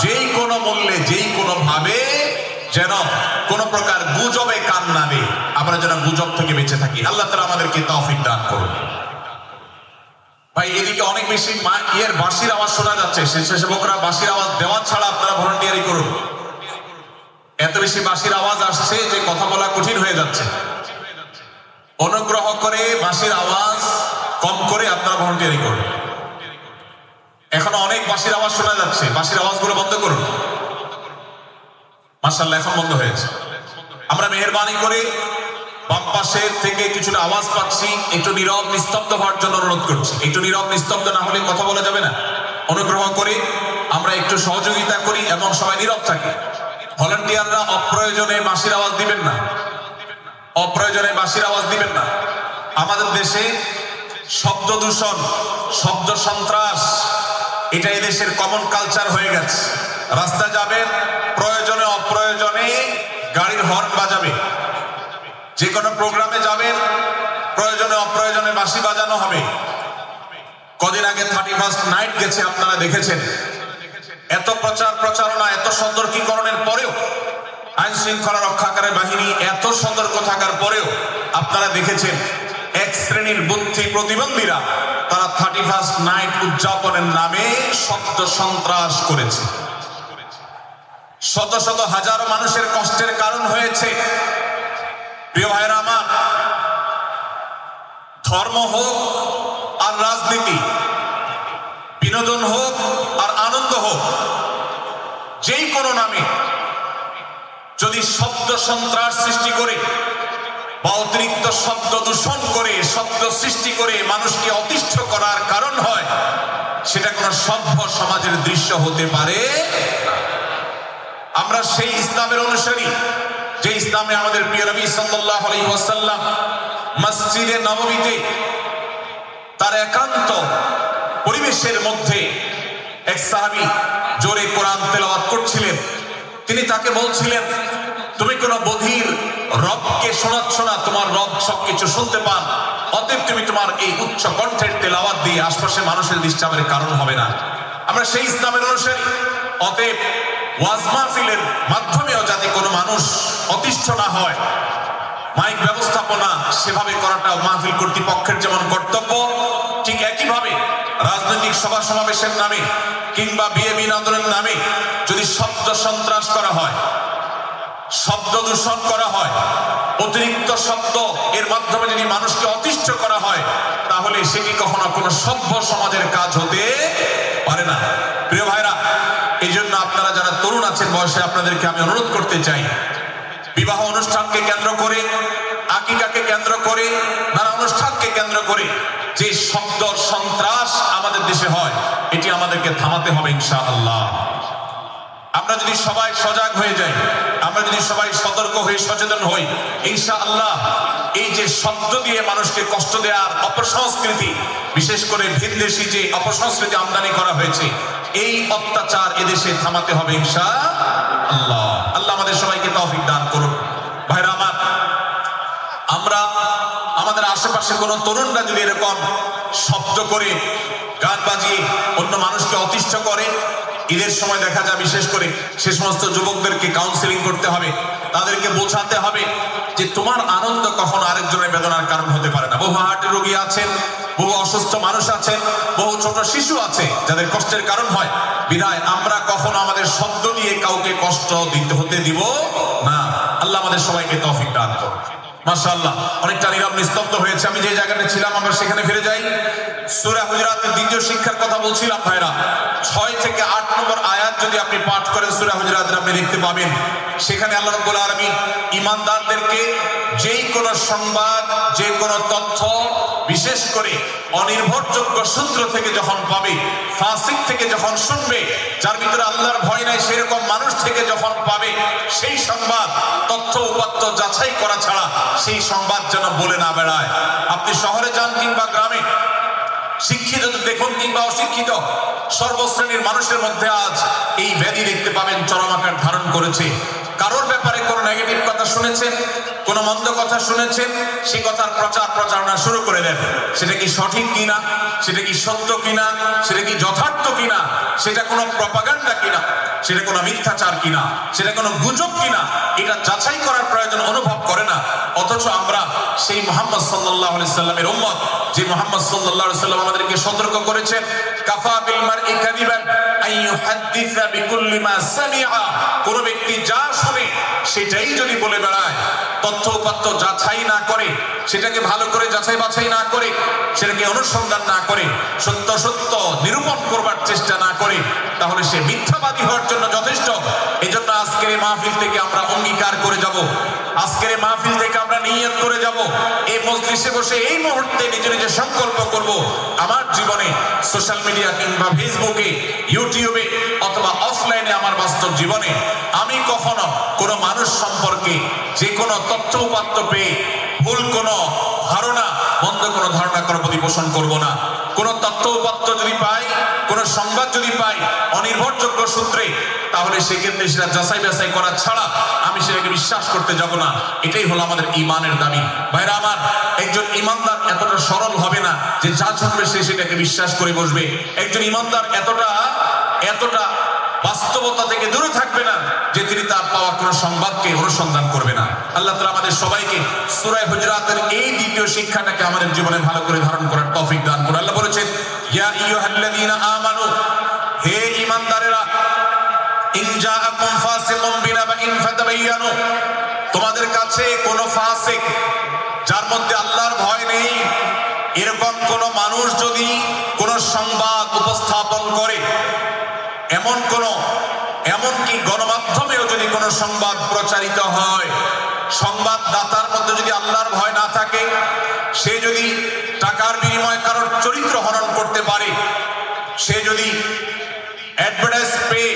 যেই কোনো মূল্যে, যেই কোনো ভাবে যেন কোন প্রকার গুজবে কান না দিই, আমরা যেন গুজব থেকে বেঁচে থাকি। আল্লাহ তাআলা আমাদেরকে তৌফিক দান করুন। ভাই, এদিকে অনেক বেশি বাঁশির আওয়াজ শোনা যাচ্ছে। স্বেচ্ছাসেবকরা বাঁশির আওয়াজ দেওয়া ছাড়া আপনারা ভলান্টিয়ারি করুন। এত বেশি বাঁশির আওয়াজ আসছে যে কথা বলা কঠিন হয়ে যাচ্ছে। অনুগ্রহ করে বাঁশির আওয়াজ কম করে আপনারা ভলান্টিয়ারি করুন। এখনো অনেক বাঁশির আওয়াজ শোনা যাচ্ছে, বাঁশির আওয়াজগুলো বন্ধ করুন। মাশাআল্লাহ, এখন বন্ধ হয়েছে। আমরা মেহেরবানি করে বাম পাশে থেকে কিছুটা আওয়াজ পাচ্ছি, একটু নীরব নিস্তব্ধ হওয়ার জন্য অনুরোধ করছি। একটু নীরব নিস্তব্ধ না হলে কথা বলা যাবে না। অনুগ্রহ করে আমরা একটু সহযোগিতা করি এবং সবাই নীরব থাকি। ভলান্টিয়াররা অপ্রয়োজনে বাঁশির আওয়াজ দিবেন না, অপ্রয়োজনে বাঁশির আওয়াজ দিবেন না। আমাদের দেশে শব্দ দূষণ, শব্দ সন্ত্রাস, এটা এদেশের কমন কালচার হয়ে গেছে। রাস্তা যাবেন, প্রয়োজনে অপ্রয়োজনে গাড়ির হর্ন বাজাবে। যে কোনো প্রোগ্রামে যাবেন, প্রয়োজনে অপ্রয়োজনে বাঁশি বাজানো হবে। কদিন আগে 31st নাইট গেছে, আপনারা দেখেছেন। এত প্রচার প্রচারণা, এত সতর্কীকরণের পরেও, আইন শৃঙ্খলা রক্ষাকারী বাহিনী এত সতর্ক থাকার পরেও আপনারা দেখেছেন এক শ্রেণীর বুদ্ধি প্রতিবন্ধীরা তারা 31st নাইট উদযাপনের নামে শব্দ সন্ত্রাস করেছে। শত শত হাজার মানুষের কষ্টের কারণ হয়েছে। প্রিয় ভাইরা আমার, ধর্ম হোক আর রাজনীতি, বিনোদন হোক আর আনন্দ হোক, যেই কোনো নামে যদি শব্দ সন্ত্রাস সৃষ্টি করে বা অতিরিক্ত শব্দ দূষণ করে, শব্দ সৃষ্টি করে মানুষকে অতিষ্ঠ করার কারণ হয়, সেটা কোনো সভ্য সমাজের দৃশ্য হতে পারে। আমরা সেই ইসলামের অনুসারী যে ইসলামে আমাদের প্রিয় নবী সাল্লাল্লাহু আলাইহি ওয়াসাল্লাম মসজিদে নববীতে তার একান্ত পরিবেশের মধ্যে এক সাহাবী জোরে কোরআন তেলাওয়াত করছিলেন। তিনি তাকে বলছিলেন, তুমি কোন বধির রবকে শোনাচ্ছ না, তোমার রব সবকিছু শুনতে পান, অতএব তুমি তোমার এই উচ্চ কণ্ঠের তেলাওয়াত দিয়ে আশপাশে মানুষের ডিস্টার্বের কারণ হবে না। আমরা সেই ইসলামের অনুসারী। অতএব ওয়াজ মাহফিলের মাধ্যমেও যাতে কোনো মানুষ অতিষ্ঠ না হয়, মাইক ব্যবস্থাপনা সেভাবে করাটা মাহফিল কর্তৃপক্ষের যেমন কর্তব্য, ঠিক একইভাবে রাজনৈতিক সভা সমাবেশের নামে কিংবা বিয়ে বিনোদনের নামে যদি শব্দ সন্ত্রাস করা হয়, শব্দ দূষণ করা হয়, অতিরিক্ত শব্দ এর মাধ্যমে যদি মানুষকে অতিষ্ঠ করা হয়, তাহলে সেটি কখনো কোনো সভ্য সমাজের কাজ হতে পারে না। প্রিয় ভাইরা, এই জন্য আপনারা যারা তরুণ আছেন বয়সে, আপনাদেরকে আমি অনুরোধ করতে চাই, বিবাহ অনুষ্ঠানকে কেন্দ্র করে, আকিকাকে কেন্দ্র করে, নানা অনুষ্ঠানকে কেন্দ্র করে যে শব্দ সন্ত্রাস আমাদের দেশে হয়, এটি আমাদেরকে থামাতে হবে ইনশাআল্লাহ। আমরা যদি সবাই সজাগ হয়ে যাই, আমরা যদি সবাই সতর্ক হয়ে সচেতন হই, ইনশাআল্লাহ এই যে শব্দ দিয়ে মানুষকে কষ্ট দেওয়ার অপসংস্কৃতি, বিশেষ করে ভিনদেশী যে অপসংস্কৃতি আমদানি করা হয়েছে, এই অত্যাচার এদেশে থামাতে হবে ইনশাআল্লাহ। আল্লাহ আমাদের সবাইকে তৌফিক দান করুন। ভাইরা আমার, আমরা আমাদের আশেপাশে কোন তরুণরা যদি এরকম শব্দ করে, গান বাজিয়ে অন্য মানুষকে অতিষ্ঠ করে, ঈদের সময় দেখা যায় বিশেষ করে সে সমস্ত যুবকদেরকে কাউন্সিলিং করতে হবে, তাদেরকে বোঝাতে হবে যে তোমার আনন্দ কখনো আরেকজনের বেদনার কারণ হতে পারে না। বহু হার্টের রোগী আছেন, বহু অসুস্থ মানুষ আছেন, বহু ছোট শিশু আছে যাদের কষ্টের কারণ হয়। বিধায় আমরা কখনো আমাদের শব্দ দিয়ে কাউকে কষ্ট হতে দিব না। আল্লাহ আমাদের সবাইকে তৌফিক দান করুন। মাশাআল্লাহ, অনেকটা নীরব নিস্তব্ধ হয়েছে। আমি যে জায়গাটা ছিলাম আমরা সেখানে ফিরে যাই। সূরা হুজুরাতের দ্বিতীয় শিক্ষার কথা বলছিলাম ভাইরা। 6 থেকে 8 নম্বর আয়াত যদি আপনি পাঠ করেন সূরা হুজুরাতের, আপনি দেখতে পাবেন সেখানে আল্লাহ রাব্বুল আলামিন ঈমানদারদেরকে যেই কোনো সংবাদ, যে কোনো তথ্য, বিশেষ করে অনির্ভরযোগ্য সূত্র থেকে যখন পাবে, ফাসিক থেকে যখন শুনবে, যার ভিতরে আল্লাহর ভয় নাই সেরকম মানুষ থেকে যখন পাবে, সেই সংবাদ তথ্য উপাত্ত যাচাই করা ছাড়া সেই সংবাদ যেন বলে না বেড়ায়। আপনি শহরে যান কিংবা গ্রামে, শিক্ষিত দেখুন কিংবা অশিক্ষিত, সর্বশ্রেণীর মানুষের মধ্যে আজ এই ব্যাধি দেখতে পাবেন চরম আকার ধারণ করেছে। কারোর ব্যাপারে কোনো নেগেটিভ কথা শুনেছেন, কোনো মন্দ কথা শুনেছেন, সেই কথার প্রচারণা শুরু করে দেন। সেটা কি সঠিক কিনা, সেটা কি সত্য কিনা, সেটা কি যথার্থ কিনা, সেটা কোনো প্রপাগান্ডা কিনা, সেটা কোনো মিথ্যাচার কিনা, সেটা কোনো গুজব কিনা, এটা যাচাই করার প্রয়োজন অনুভব করে না। অথচ আমরা সেই মুহাম্মদ সাল্লাল্লাহু আলাইহি সাল্লামের উম্মত, যে মুহাম্মদ সাল্লাল্লাহু আলাইহি সাল্লাম আমাদেরকে সতর্ক করেছেন, কাফা বিল মারই কাযিবান আন ইউহাদ্দিসা বিকুল্লি মা সামিআ, কোন ব্যক্তি যা শুনে সেটাই যদি বলে বেড়ায়, তথ্য উপাত্ত যাচাই না করে, সেটাকে ভালো করে যাচাই বাছাই না করে, সেটাকে অনুসন্ধান না করে, সত্য সত্য নিরূপণ করবার চেষ্টা না করে, তাহলে সে মিথ্যাবাদী হওয়ার জন্য যথেষ্ট। এই জন্য আজকের এই মাহফিল থেকে আমরা অঙ্গীকার করে যাব, আজকের এই মাহফিল থেকে আমরা নিয়ত করে যাব, এই মজলিসে বসে এই মুহূর্তে নিজে নিজে সংকল্প করব, আমার জীবনে সোশ্যাল মিডিয়া কিংবা ফেসবুকে, ইউটিউবে অথবা অফলাইনে আমার বাস্তব জীবনে আমি কখনো কোনো মানুষ সম্পর্কে যে কোনো তথ্য উপাত্ত পেয়ে ভুল কোনো ধারণা, মন্দ কোনো ধারণা করার প্রতি পোষণ করব না। কোনো তথ্য উপাত্ত যদি পাই, কোনো সংবাদ যদি পাই অনির্ভরযোগ্য সূত্রে, তাহলে সেক্ষেত্রে সেটা যাচাই বাছাই করা ছাড়া আমি সেটাকে বিশ্বাস করতে যাব না। এটাই হলো আমাদের ঈমানের দাবি। ভাইরা আমার, একজন ঈমানদার এতটা সরল হবে না যে যা শুনবে সে সেটাকে বিশ্বাস করে বসবে। একজন ঈমানদার এতটা বাস্তবতা থেকে দূরে থাকবে না যে তিনি তার পাওয়া কোনো সংবাদকে অনুসন্ধান করবে না। আল্লাহ তাআলা আমাদের সবাইকে সূরা হুজুরাতের এই দ্বিতীয় শিক্ষাটাকে আমাদের জীবনে ভালো করে ধারণ করার তৌফিক দান করুন। আল্লাহ বলেছেন, ইয়া আইয়ুহাল্লাযীনা আমানু, হে ঈমানদারেরা, ইন জাআকুম ফাসিকুম বিনাবাইন ফাতাবায়ানু, তোমাদের কাছে কোনো ফাসিক, যার মধ্যে আল্লাহর ভয় নেই, এরকম কোন মানুষ যদি কোন সংবাদ উপস্থাপন করে, এমনকি গণমাধ্যমেও যদি কোনো সংবাদ প্রচারিত হয়, সংবাদদাতার মধ্যে যদি আল্লাহর ভয় না থাকে, সে যদি টাকার বিনিময়ে কারোর চরিত্র হনন করতে পারে, সে যদি অ্যাডভার্টাইজ পেয়ে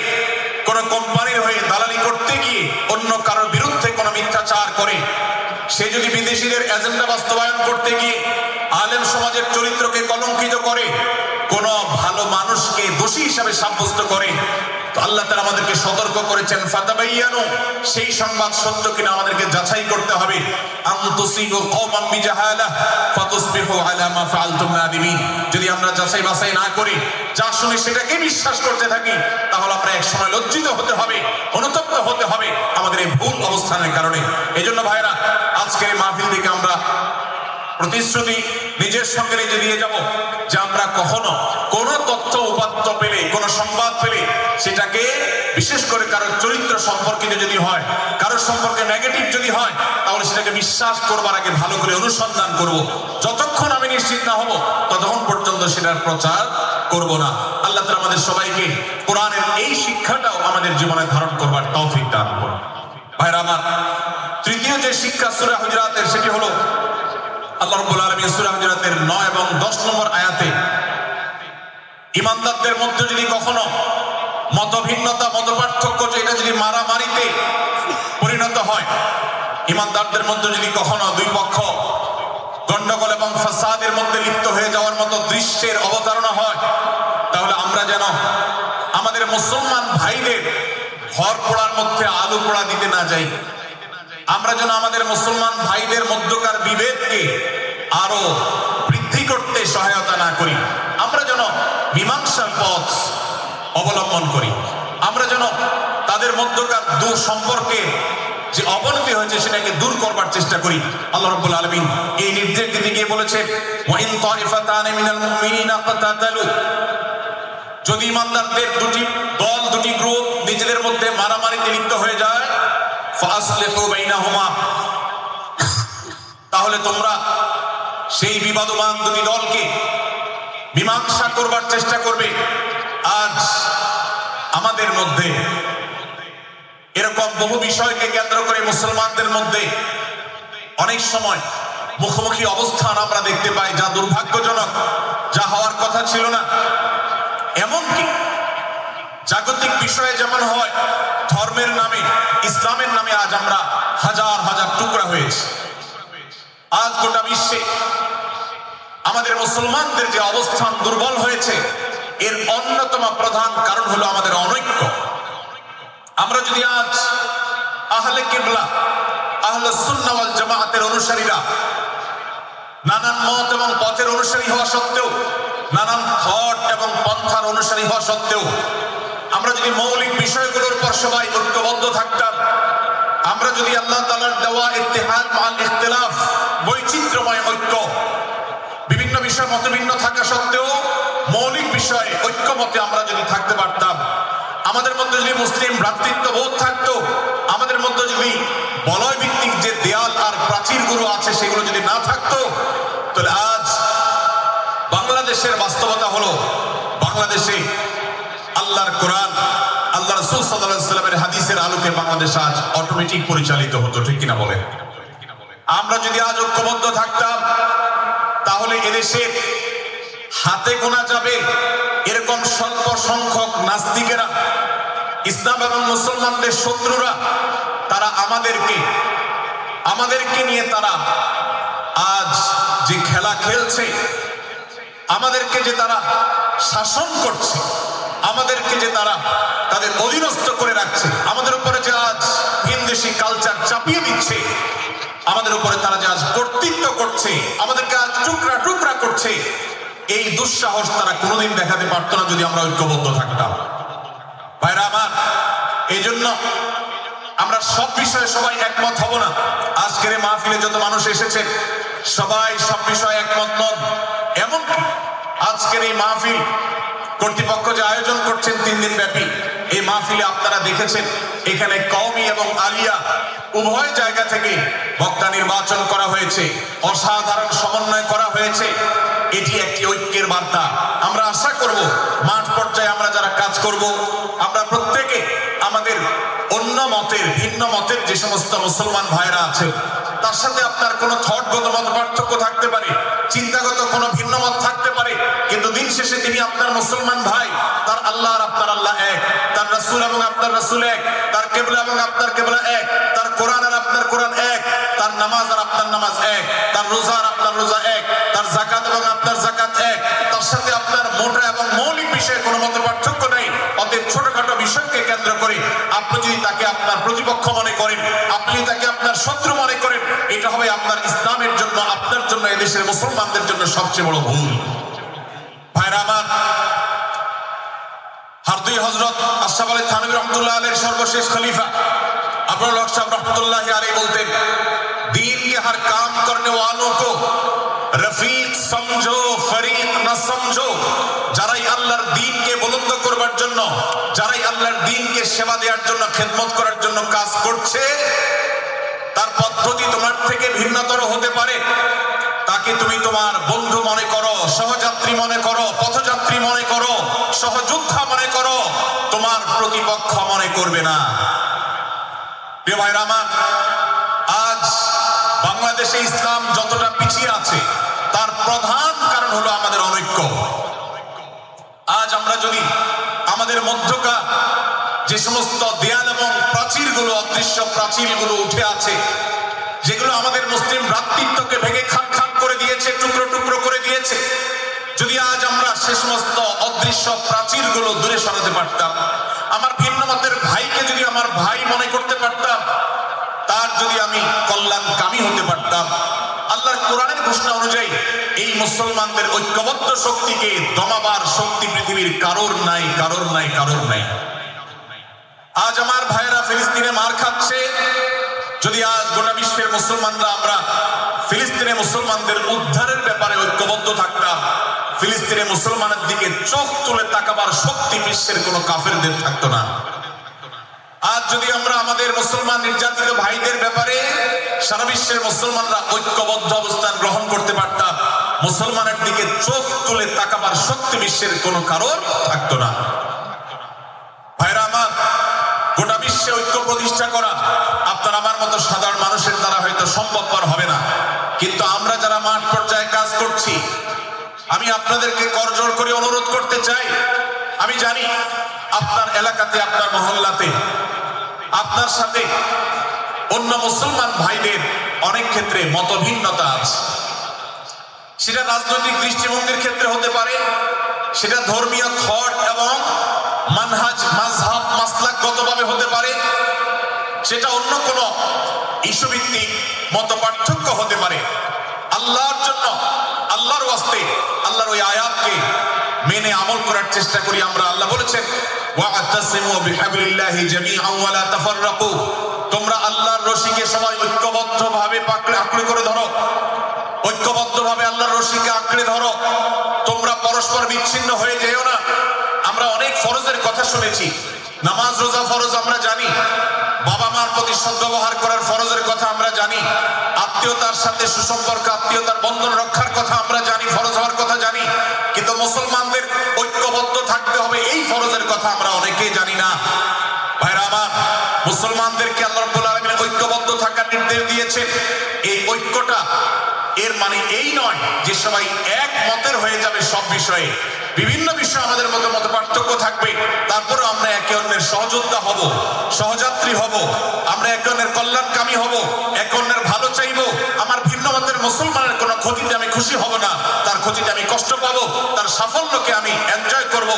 কোন কোম্পানির হয়ে দালালি করতে গিয়ে অন্য কারোর বিরুদ্ধে কোনো মিথ্যাচার করে, সে যদি বিদেশিদের এজেন্ডা বাস্তবায়ন করতে গিয়ে আলেম সমাজের চরিত্রকে কলঙ্কিত করে, কোন ভালো মানুষকে দোষী হিসাবে সাব্যস্ত করে, তো আল্লাহ তাআলা আমাদেরকে সতর্ক করেছেন, ফাতাবায়ানু, সেই সংবাদ সত্য কিনা আমাদেরকে যাচাই করতে হবে। আন তুসিবু কওমান বিজাহালা ফাতুসবিহু আলা মা ফাআলতুম নাদিমিন, যদি আমরা যাচাই বাছাই না করি, যা শুনি সেটাকে বিশ্বাস করতে থাকি, তাহলে আমরা এক সময় লজ্জিত হতে হবে, অনুতপ্ত হতে হবে আমাদের এই ভুল অবস্থানের কারণে। এজন্য ভাইরা, আজকের এই মাহফিল থেকে আমরা প্রতিশ্রুতি নিজের সঙ্গে নিজে দিয়ে যাব যে আমরা কখনো কোনো তথ্য উপাত্ত পেলে, কোনো সংবাদ পেলে, সেটাকে বিশেষ করে কারোর চরিত্র সম্পর্কিত যদি হয়, কারোর সম্পর্কে নেগেটিভ যদি হয়, তাহলে সেটাকে বিশ্বাস করবার আগে ভালো করে অনুসন্ধান করব। যতক্ষণ আমি নিশ্চিত না হব ততক্ষণ পর্যন্ত সেটার প্রচার করব না। আল্লাহ তাআলা আমাদের সবাইকে কোরআনের এই শিক্ষাটাও আমাদের জীবনে ধারণ করবার তৌফিক দান করুন। ভাইরা আমার, দ্বিতীয় যে শিক্ষা সূরা হুজুরাতের, সেটি হলো আল্লাহ রাব্বুল আলামিন সূরা হুজুরাতের 9 এবং 10 নম্বর আয়াতে ইমানদারদের মধ্যে যদি কখনো মতভিন্নতা, মতপার্থক্য, এটা যদি মারামারিতে পরিণত হয়, ইমানদারদের মধ্যে যদি কখনো দুই পক্ষ গন্ডগোল এবং ফাসাদের মধ্যে লিপ্ত হয়ে যাওয়ার মতো দৃশ্যের অবতারণা হয়, তাহলে আমরা যেন আমাদের মুসলমান ভাইদের ঘর পোড়ার মধ্যে আলু পোড়া দিতে না যাই। আমরা যেন আমাদের মুসলমান ভাইদের মধ্যকার বিভেদকে আরো বৃদ্ধি করতে সহায়তা না করি। আমরা যেন মীমাংসার পথ অবলম্বন করি। আমরা যেন তাদের মধ্যকার সম্পর্কে যে অবনতি হয়েছে সেটাকে দূর করবার চেষ্টা করি। আল্লাহ রাব্বুল আলামিন এই নির্দেশ দিতে গিয়ে বলেছে, ওয়া ইন তাইফাতান মিনাল মুমিনিনা ফাতাতালু, যদি ইমানদারদের দুটি দল, দুটি গ্রুপ নিজেদের মধ্যে মারামারিতে লিপ্ত হয়ে যায়, ফাসলিহু বাইনাহুমা, তাহলে তোমরা সেই বিবাদমান দুটি দলকে মীমাংসা করবার চেষ্টা করবে। আজ আমাদের মধ্যে এরকম বহু বিষয়কে কেন্দ্র করে মুসলমানদের মধ্যে অনেক সময় মুখোমুখি অবস্থান আমরা দেখতে পাই, যা দুর্ভাগ্যজনক, যা হওয়ার কথা ছিল না। এমনকি জাগতিক বিষয়ে যেমন হয়, ধর্মের নামে, ইসলামের নামে আজ আমরা হাজার হাজার টুকরা হয়েছি। আজ গোটা বিশ্বে আমাদের মুসলমানদের যে অবস্থান দুর্বল হয়েছে, এর অন্যতম প্রধান কারণ হলো আমাদের অনৈক্য। আমরা যদি আজ আহলে কিবলা, আহলে সুন্নাহ ওয়াল জামাআতের অনুসারীরা নানান মত এবং পথের অনুসারী হওয়া সত্ত্বেও, নানান থট এবং পন্থার অনুসারী হওয়া সত্ত্বেও, আমরা যদি মৌলিক বিষয়গুলোর উপর সবাই ঐক্যবদ্ধ থাকতাম, আমরা যদি আল্লাহ তাআলার দেওয়া ইত্তেহাদ মাল ইখতিলাফ, বৈচিত্র্যময় ঐক্য, বিভিন্ন বিষয় মতভিন্ন থাকা সত্ত্বেও মৌলিক বিষয়ে ঐক্যমতে আমরা যদি থাকতে পারতাম, আমাদের মধ্যে যদি মুসলিম ভ্রাতৃত্ববোধ থাকতো, আমাদের মধ্যে যদি বলয় ভিত্তিক যে দেয়াল আর প্রাচীরগুলো আছে সেগুলো যদি না থাকতো, তাহলে আজ বাংলাদেশের বাস্তবতা হলো, বাংলাদেশে আল্লাহর কোরআন, আল্লাহ রাসূল সাল্লাল্লাহু আলাইহি ওয়াসাল্লামের হাদিসের আলোকে বাংলাদেশ আজ অটোমেটিক পরিচালিত হতো, ঠিক কিনা বলেন? আমরা যদি আজ ঐক্যবদ্ধ থাকতাম, তাহলে এদেশে হাতে গোনা যাবে এরকম স্বল্প সংখ্যক নাস্তিকেরা, ইসলাম এবং মুসলমানদের শত্রুরা, তারা আমাদেরকে নিয়ে তারা আজ যে খেলা খেলছে, আমাদেরকে যে তারা শাসন করছে, আমাদেরকে যে তারা তাদের অধীনস্থ করে রাখছে, আমাদের উপরে যে আজ ভিনদেশি কালচার চাপিয়ে দিচ্ছে, আমাদের উপরে তারা যে আজ কর্তৃত্ব করছে, আমাদেরকে আজ টুকরা টুকরা করছে, এই দুঃসাহস তারা কোনোদিন দেখাতে পারতো না যদি আমরা ঐক্যবদ্ধ থাকতাম। ভাইরা আমার, এই জন্য আমরা সব বিষয়ে সবাই একমত হব না। আজকের মাহফিলে যত মানুষ এসেছে সবাই সব বিষয়ে একমত নন। এমনকি আজকের এই মাহফিল কর্তৃপক্ষ যে আয়োজন করছেন 3 দিন ব্যাপী, এই মাহফিলে আপনারা দেখেছেন এখানে কওমি এবং আলিয়া উভয় জায়গা থেকে বক্তা নির্বাচন করা হয়েছে, অসাধারণ সমন্বয় করা হয়েছে। এটি একটি ঐক্যের বার্তা। আমরা আশা করব মাঠ পর্যায়ে আমরা যারা কাজ করব, আমরা প্রত্যেকে আমাদের অন্য মতের, ভিন্ন মতের যে সমস্ত মুসলমান ভাইরা আছে, তার সাথে আপনার কোনো থটগত মত পার্থক্য থাকতে পারে, চিন্তাগত কোনো ভিন্ন মত থাকতে পারে, কিন্তু দিন শেষে তিনি আপনার মুসলমান ভাই। তার আল্লাহ আর আপনার আল্লাহ এক, তার রাসূল এবং আপনার রাসূল এক, তার কিবলা এবং আপনার কিবলা এক, তার কোরআন আর আপনার কোরআন এক, তার নামাজ আর আপনার নামাজ এক, তার রোজা আর আপনার রোজা এক, তার যাকাত এবং আপনার যাকাত এক, তার সাথে আপনার মোটা এবং মৌলিক বিষয়ে কোনো মত পার্থক্য নেই। অতএব ছোটখাটো বিষয়কে কেন্দ্র করে আপনি যদি তাকে আপনার প্রতিপক্ষ মনে করেন, আপনি যদি তাকে আপনার শত্রু মনে করেন, এটা হবে আপনার ইসলামের জন্য, আপনার জন্য, এদেশের মুসলমানদের জন্য সবচেয়ে বড় ভুল। ভাইরা আমার, হারদুই হযরত আশরাফ আলী থানভী রহমাতুল্লাহ আলাইহির সর্বশেষ খলিফা আবুল হক সাহেব রহমাতুল্লাহ আলাইহি বলতেন, दीन के हर काम करने वालों को रफीक समझो, फरीक न समझो। যারাই আল্লাহর দ্বীনকে বুলন্দ করবার জন্য, যারাই আল্লাহর দ্বীনকে সেবা দেওয়ার জন্য, খেদমত করার জন্য কাজ করছে, তার পদ্ধতি তোমার থেকে ভিন্নতর হতে পারে। তাকে তুমি তোমার বন্ধু মনে করো, সহযাত্রী মনে করো, পথযাত্রী মনে করো, সহযোদ্ধা মনে করো, তোমার প্রতিপক্ষ মনে করবে না। প্রিয় ভাইরা আমার, আজ বাংলাদেশে ইসলাম যতটা পিছিয়ে আছে তার প্রধান কারণ হলো আমাদের অনৈক্য। আজ আমরা যদি আমাদের মধ্যকার যে সমস্ত দেয়াল এবং প্রাচীরগুলো, অদৃশ্য প্রাচীরগুলো উঠে আছে, যেগুলো আমাদের মুসলিম ভ্রাতৃত্বকে ভেঙে খান খান করে দিয়েছে, টুকরো টুকরো করে দিয়েছে, যদি আজ আমরা সে সমস্ত অদৃশ্য প্রাচীরগুলো দূরে সরাতে পারতাম, আমার ভিন্ন মতের ভাইকে যদি আমার ভাই মনে করতে পারতাম, তার যদি আমি কল্যাণকামী হতে পারতাম, আল্লাহর কোরআনের ঘোষণা অনুযায়ী এই মুসলমানদের ঐক্যবদ্ধ শক্তিকে দমাবার শক্তি পৃথিবীর কারোর নাই, কারোর নাই, কারোর নাই। আজ আমার ভাইয়েরা ফিলিস্তিনে মার খাচ্ছে, যদি আজ গোটা বিশ্বের মুসলমানরা আমরা ফিলিস্তিনে মুসলমানদের উদ্ধারের ব্যাপারে ঐক্যবদ্ধ থাকতাম, ফিলিস্তিনে মুসলমানের দিকে চোখ তুলে তাকাবার শক্তি বিশ্বের কোনো কাফেরদের থাকতো না। আজ যদি আমরা আমাদের মুসলমান নির্যাতিত ভাইদের ব্যাপারে সারা বিশ্বের মুসলমানরা ঐক্যবদ্ধ অবস্থান গ্রহণ করতে পারতাম, মুসলমানের দিকে চোখ তুলে তাকাবার শক্তি বিশ্বের কোনো কারোর থাকতো না। ভাইরা আমার, গোটা বিশ্বে ঐক্য প্রতিষ্ঠা করা আপনার আমার মতো সাধারণ মানুষের দ্বারা হয়তো সম্ভবপর হবে না, কিন্তু আমরা যারা মাঠ পর্যায়ে কাজ করছি, আমি আপনাদেরকে করজোর করে অনুরোধ করতে চাই। আমি জানি আপনার এলাকাতে, আপনার মহল্লাতে আপনার সাথে অন্য মুসলমান ভাইদের অনেক ক্ষেত্রে মতভিন্নতা আছে। সেটা রাজনৈতিক দৃষ্টিভঙ্গির ক্ষেত্রে হতে পারে, সেটা ধর্মীয় থট এবং মানহাজ, মাযহাব, মাসলাকগতভাবে হতে পারে, সেটা অন্য কোনো ইস্যু ভিত্তিক মত পার্থক্য হতে পারে। আল্লাহর জন্য, আল্লাহর ওয়াস্তে, আল্লাহর ওই আয়াতকে মেনে আমল করার চেষ্টা করি আমরা। আল্লাহ বলেছেন, ওয়া'তাসিমু বিহাবলিল্লাহি জামিআন ওয়া লা তাফাররাকু, তোমরা আল্লাহর রশিকে সবাই ঐক্যবদ্ধভাবে আঁকড়ে করে ধরো, ঐক্যবদ্ধভাবে আল্লাহর রশিকে আঁকড়ে ধরো, তোমরা পরস্পর বিচ্ছিন্ন হয়ে যেও না। আমরা অনেক ফরজের কথা শুনেছি, নামাজ রোজা ফরজ আমরা জানি, বাবা মার প্রতি সদ্ব্যবহার করার ফরজের কথা আমরা জানি, আত্মীয়তার সাথে সুসম্পর্ক, আত্মীয়তার বন্ধন রক্ষার কথা আমরা জানি, ফরজ হওয়ার কথা জানি, কিন্তু মুসলমানদের ঐক্যবদ্ধ থাকতে হবে এই ফরজের কথা আমরা অনেকেই জানি না। ভাইরা আমার, মুসলমানদেরকে আল্লাহ রাব্বুল আলামিন ঐক্যবদ্ধ থাকার নির্দেশ দিয়েছেন। এই ঐক্যটা এর মানে এই নয় যে সবাই এক মতের হয়ে যাবে সব বিষয়ে। বিভিন্ন বিষয়ে আমাদের মধ্যে মত পার্থক্য থাকবে, তারপরে আমরা একে অন্যের সহযোদ্ধা হব, সহযাত্রী হব, আমরা একে অন্যের কল্যাণকামী হব, একে অন্যের ভালো চাইব। আমার ভিন্ন মতের মুসলমানের কোনো ক্ষতিতে আমি খুশি হব না, তার ক্ষতিতে আমি কষ্ট পাবো, তার সাফল্যকে আমি এনজয় করব,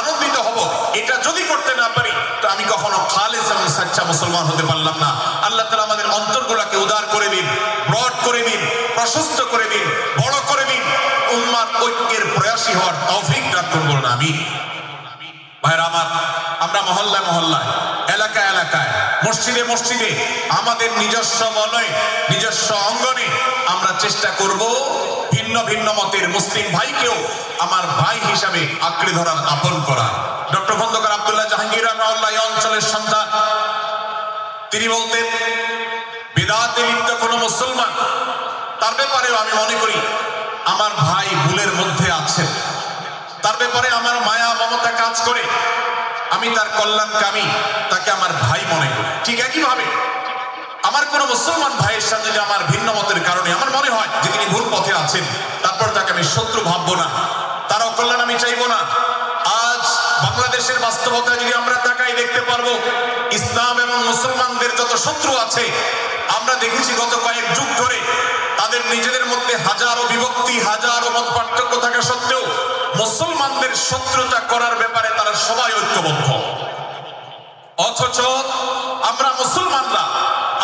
আনন্দিত হব। এটা যদি করতে না পারি তো আমি কখনো খালেস এবং সাচ্চা মুসলমান হতে পারলাম না। আল্লাহ তাআলা আমাদের অন্তরগুলোকে উদার করে দিন, ব্রড করে দিন, প্রশস্ত করে দিন, বড় করে দিন, উম্মার ঐক্যের প্রয়াসী হওয়ার তৌফিক দান করুন, আমিন। ভাইরা আমার, আমরা মহল্লায় মহল্লায়, এলাকায় এলাকায়, মসজিদে মসজিদে আমাদের নিজস্ব মনে, নিজস্ব অঙ্গনে আমরা চেষ্টা করব ভিন্ন ভিন্ন মতের মুসলিম ভাইকেও আমার ভাই হিসাবে আঁকড়ে ধরার, আপন করা। ডক্টর খন্দকার আব্দুল্লাহ জাহাঙ্গীর রাহিমাহুল্লাহ এই অঞ্চলের সন্তান। তিনি বলতেন, বিদআতে লিপ্ত কোন মুসলমান, তার ব্যাপারেও আমি মনে করি আমার ভাই ভুলের মধ্যে আছে, তার ব্যাপারে আমার মায়া মমতা কাজ করে, আমি তার কল্যাণকামী, তাকে আমার ভাই মনে করি। ঠিক একইভাবে আমার কোন মুসলমান ভাইয়ের সাথে যদি আমার ভিন্ন মতের কারণে আমার মনে হয় যে তিনি ভুল পথে আছেন, তারপর তাকে আমি শত্রু ভাববো না, তার অকল্যাণ আমি চাইবো না। আজ বাংলাদেশের বাস্তবতা যদি আমরা তাকাই, দেখতে পারবো ইসলাম এবং মুসলমানদের যত শত্রু আছে, আমরা দেখেছি গত কয়েক যুগ ধরে তাদের নিজেদের মধ্যে হাজারো বিভক্তি, হাজারো মত পার্থক্য থাকা সত্ত্বেও মুসলমানদের শত্রুতা করার ব্যাপারে তারা সবাই ঐক্যবদ্ধ। অথচ আমরা মুসলমানরা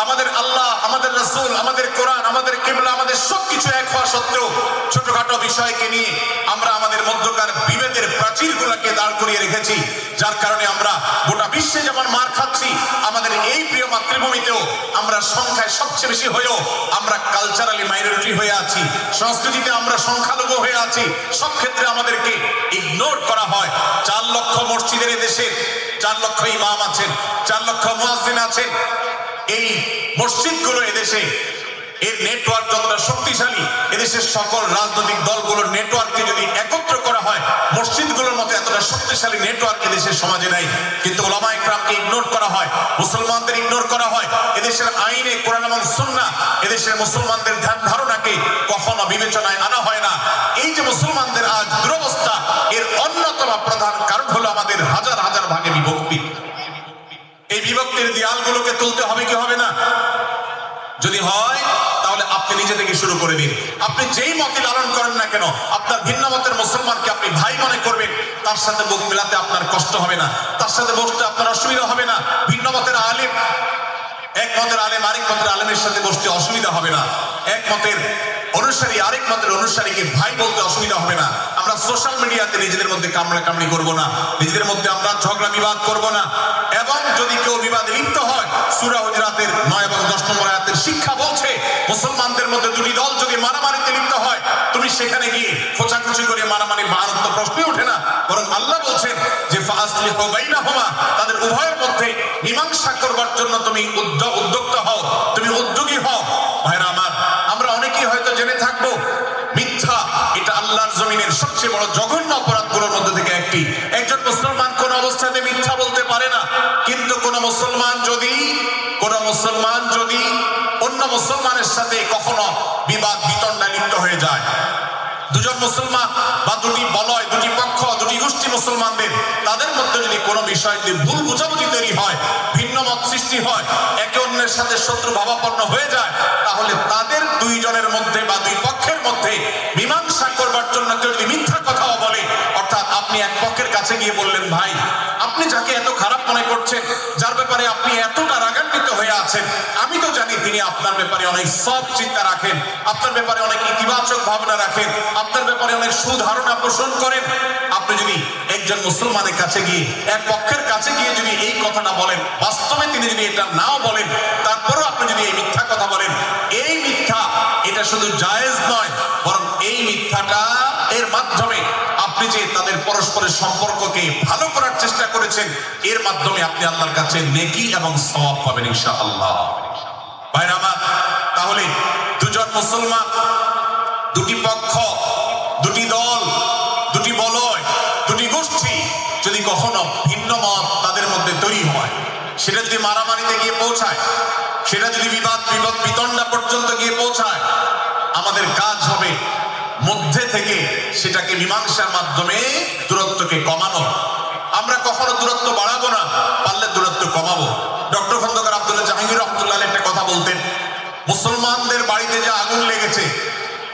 আমাদের আল্লাহ, আমাদের রাসূল, আমাদের কোরআন, আমাদের কিবলা, আমাদের সবকিছু এক হওয়া সত্ত্বেও ছোটখাটো বিষয়কে নিয়ে আমরা আমাদের মধ্যকার বিভেদের প্রাচীরগুলোকে দাঁড় করিয়ে রেখেছি, যার কারণে আমরা গোটা বিশ্বে যেমন মার খাচ্ছি, আমাদের এই প্রিয় মাতৃভূমিতেও আমরা সংখ্যায় সবচেয়ে বেশি হয়েও আমরা কালচারালি মাইনরিটি হয়ে আছি, সংস্কৃতিতে আমরা সংখ্যালঘু হয়ে আছি। সব ক্ষেত্রে আমাদেরকে ইগনোর করা হয়। 4 লক্ষ মসজিদের দেশে 4 লক্ষ ইমাম আছেন, 4 লক্ষ মুয়াজ্জিন আছেন। এই মসজিদগুলো এদেশে এর নেটওয়ার্ক যতটা শক্তিশালী, এদেশের সকল রাজনৈতিক দলগুলোর নেটওয়ার্ককে যদি একত্র করা হয়, মসজিদগুলোর মতো এতটা শক্তিশালী নেটওয়ার্ক এদেশের সমাজে নাই। কিন্তু ওলামা ইকরামকে ইগনোর করা হয়, মুসলমানদের ইগনোর করা হয়। এদেশের আইনে কোরআন এবং সুন্নাহ, এদেশের মুসলমানদের ধ্যান ধারণাকে কখনো বিবেচনায় আনা হয় না। এই যে মুসলমানদের আজ দুরবস্থা, এর অন্যতম প্রধান কারণ হলো আমাদের হাজার হাজার ভাগে বিভক্তি। এই বিভক্তির দেয়ালগুলোকে তুলতে হবে কি হবে না? যদি হয় তাহলে আপনি নিজে থেকে শুরু করে দিন। আপনি যেই মতে লালন করেন না কেন, আপনার ভিন্ন মতের মুসলমানকে আপনি ভাই মনে করবেন, তার সাথে বুক মেলাতে আপনার কষ্ট হবে না, তার সাথে বসতে আপনার অসুবিধা হবে না। ভিন্ন মতের আলেম, এক মতের আলেম আরেক মতের আলেমের সাথে বসতে অসুবিধা হবে না। এক মতের অনুসারী আরেক মতের অনুসারীকে ভাই বলতে অসুবিধা হবে না। আমরা সোশ্যাল মিডিয়াতে নিজেদের মধ্যে কামড়াকামড়ি করব না, নিজেদের মধ্যে আমরা ঝগড়া বিবাদ করব না। এবং যদি কেউ বিবাদে লিপ্ত হয়, সূরা হুজুরাতের 9 এবং 10 নম্বর আয়াতের শিক্ষা বলছে, মুসলমানদের মধ্যে দুটি দল যদি মারামারিতে লিপ্ত হয়, তুমি সেখানে গিয়ে খোঁচাখুচি করে মারামারি বাড়ানোর তো প্রশ্নই ওঠে না। বরং আল্লাহ বলছেন যে ফাসলিহু বাইনাহুমা, তাদের উভয়ের মধ্যে মীমাংসা করবার জন্য তুমি উদ্যোক্তা হও, তুমি উদ্যোগী হও। ভাইরা আমার, আমরা অনেকেই হয়তো জেনে থাকবো মিথ্যা এটা আল্লাহর জমিনের সবচেয়ে বড় জঘন্য অপরাধগুলোর মধ্যে থেকে একটি। একজন মুসলমান কোন অবস্থাতে মিথ্যা বলতে পারে না। কিন্তু কোন মুসলমান যদি অন্য মুসলমানের সাথে কখনো বিবাদ বিতণ্ডায় লিপ্ত হয়ে যায়, দুজন মুসলমান বা দুটি বলয়, দুটি পক্ষ, দুটি গোষ্ঠী মুসলমানদের, তাদের মধ্যে যদি কোনো বিষয় যদি ভুল বুঝাবুঝি তৈরি হয়, ভিন্ন মত সৃষ্টি হয়, একে অন্যের সাথে শত্রু ভাবাপন্ন হয়ে যায়, তাহলে তাদের দুইজনের মধ্যে বা দুই পক্ষের মধ্যে মীমাংসা করবার জন্য কেউ যদি মিথ্যা কথাও বলে, অর্থাৎ আপনি এক পক্ষের কাছে গিয়ে বললেন, ভাই আপনি যাকে এত খারাপ মনে করছেন, যার ব্যাপারে আপনি এতটা রাগান্বিত হয়ে আছেন, আমি তো জানি তিনি আপনার ব্যাপারে অনেক সৎ চিন্তা রাখেন, আপনার ব্যাপারে অনেক ইতিবাচক ভাবনা রাখেন, আপনার ব্যাপারে অনেক সুধারণা পোষণ করেন। আপনি যদি একজন মুসলমানের কাছে গিয়ে, এক পক্ষের কাছে গিয়ে যদি এই কথাটা বলেন, বাস্তবে তিনি যদি এটা নাও বলেন, তারপরও আপনি যদি এই মিথ্যা কথা বলেন, এই মিথ্যা এটা শুধু জায়েজ নয়, বরং এই মিথ্যাটা এর মাধ্যমে আপনি যে তাদের পরস্পরের সম্পর্ককে ভালো করার চেষ্টা করেছেন, এর মাধ্যমে আপনি আল্লাহর কাছে নেকি এবং সওয়াব পাবেন ইনশাআল্লাহ। ভাইরা আমার, তাহলে দুজন মুসলমান, দুটি পক্ষ, দুটি দল, দুটি বলয়, দুটি গোষ্ঠী যদি কখনো ভিন্ন মত তাদের মধ্যে তৈরি হয়, সেটা যদি মারামারিতে গিয়ে পৌঁছায়, সেটা যদি বিবাদ বিতণ্ডা পর্যন্ত গিয়ে পৌঁছায়, আমাদের কাজ হবে মধ্যে থেকে সেটাকে মীমাংসার মাধ্যমে দূরত্বকে কমানো। আমরা কখনো দূরত্ব বাড়াবো না, পারলে দূরত্ব কমাবো। ডক্টর খন্দকার আব্দুল্লাহ জাহাঙ্গীর রহমতুল্লাহ একটা কথা বলতেন, মুসলমানদের বাড়িতে যে আগুন লেগেছে,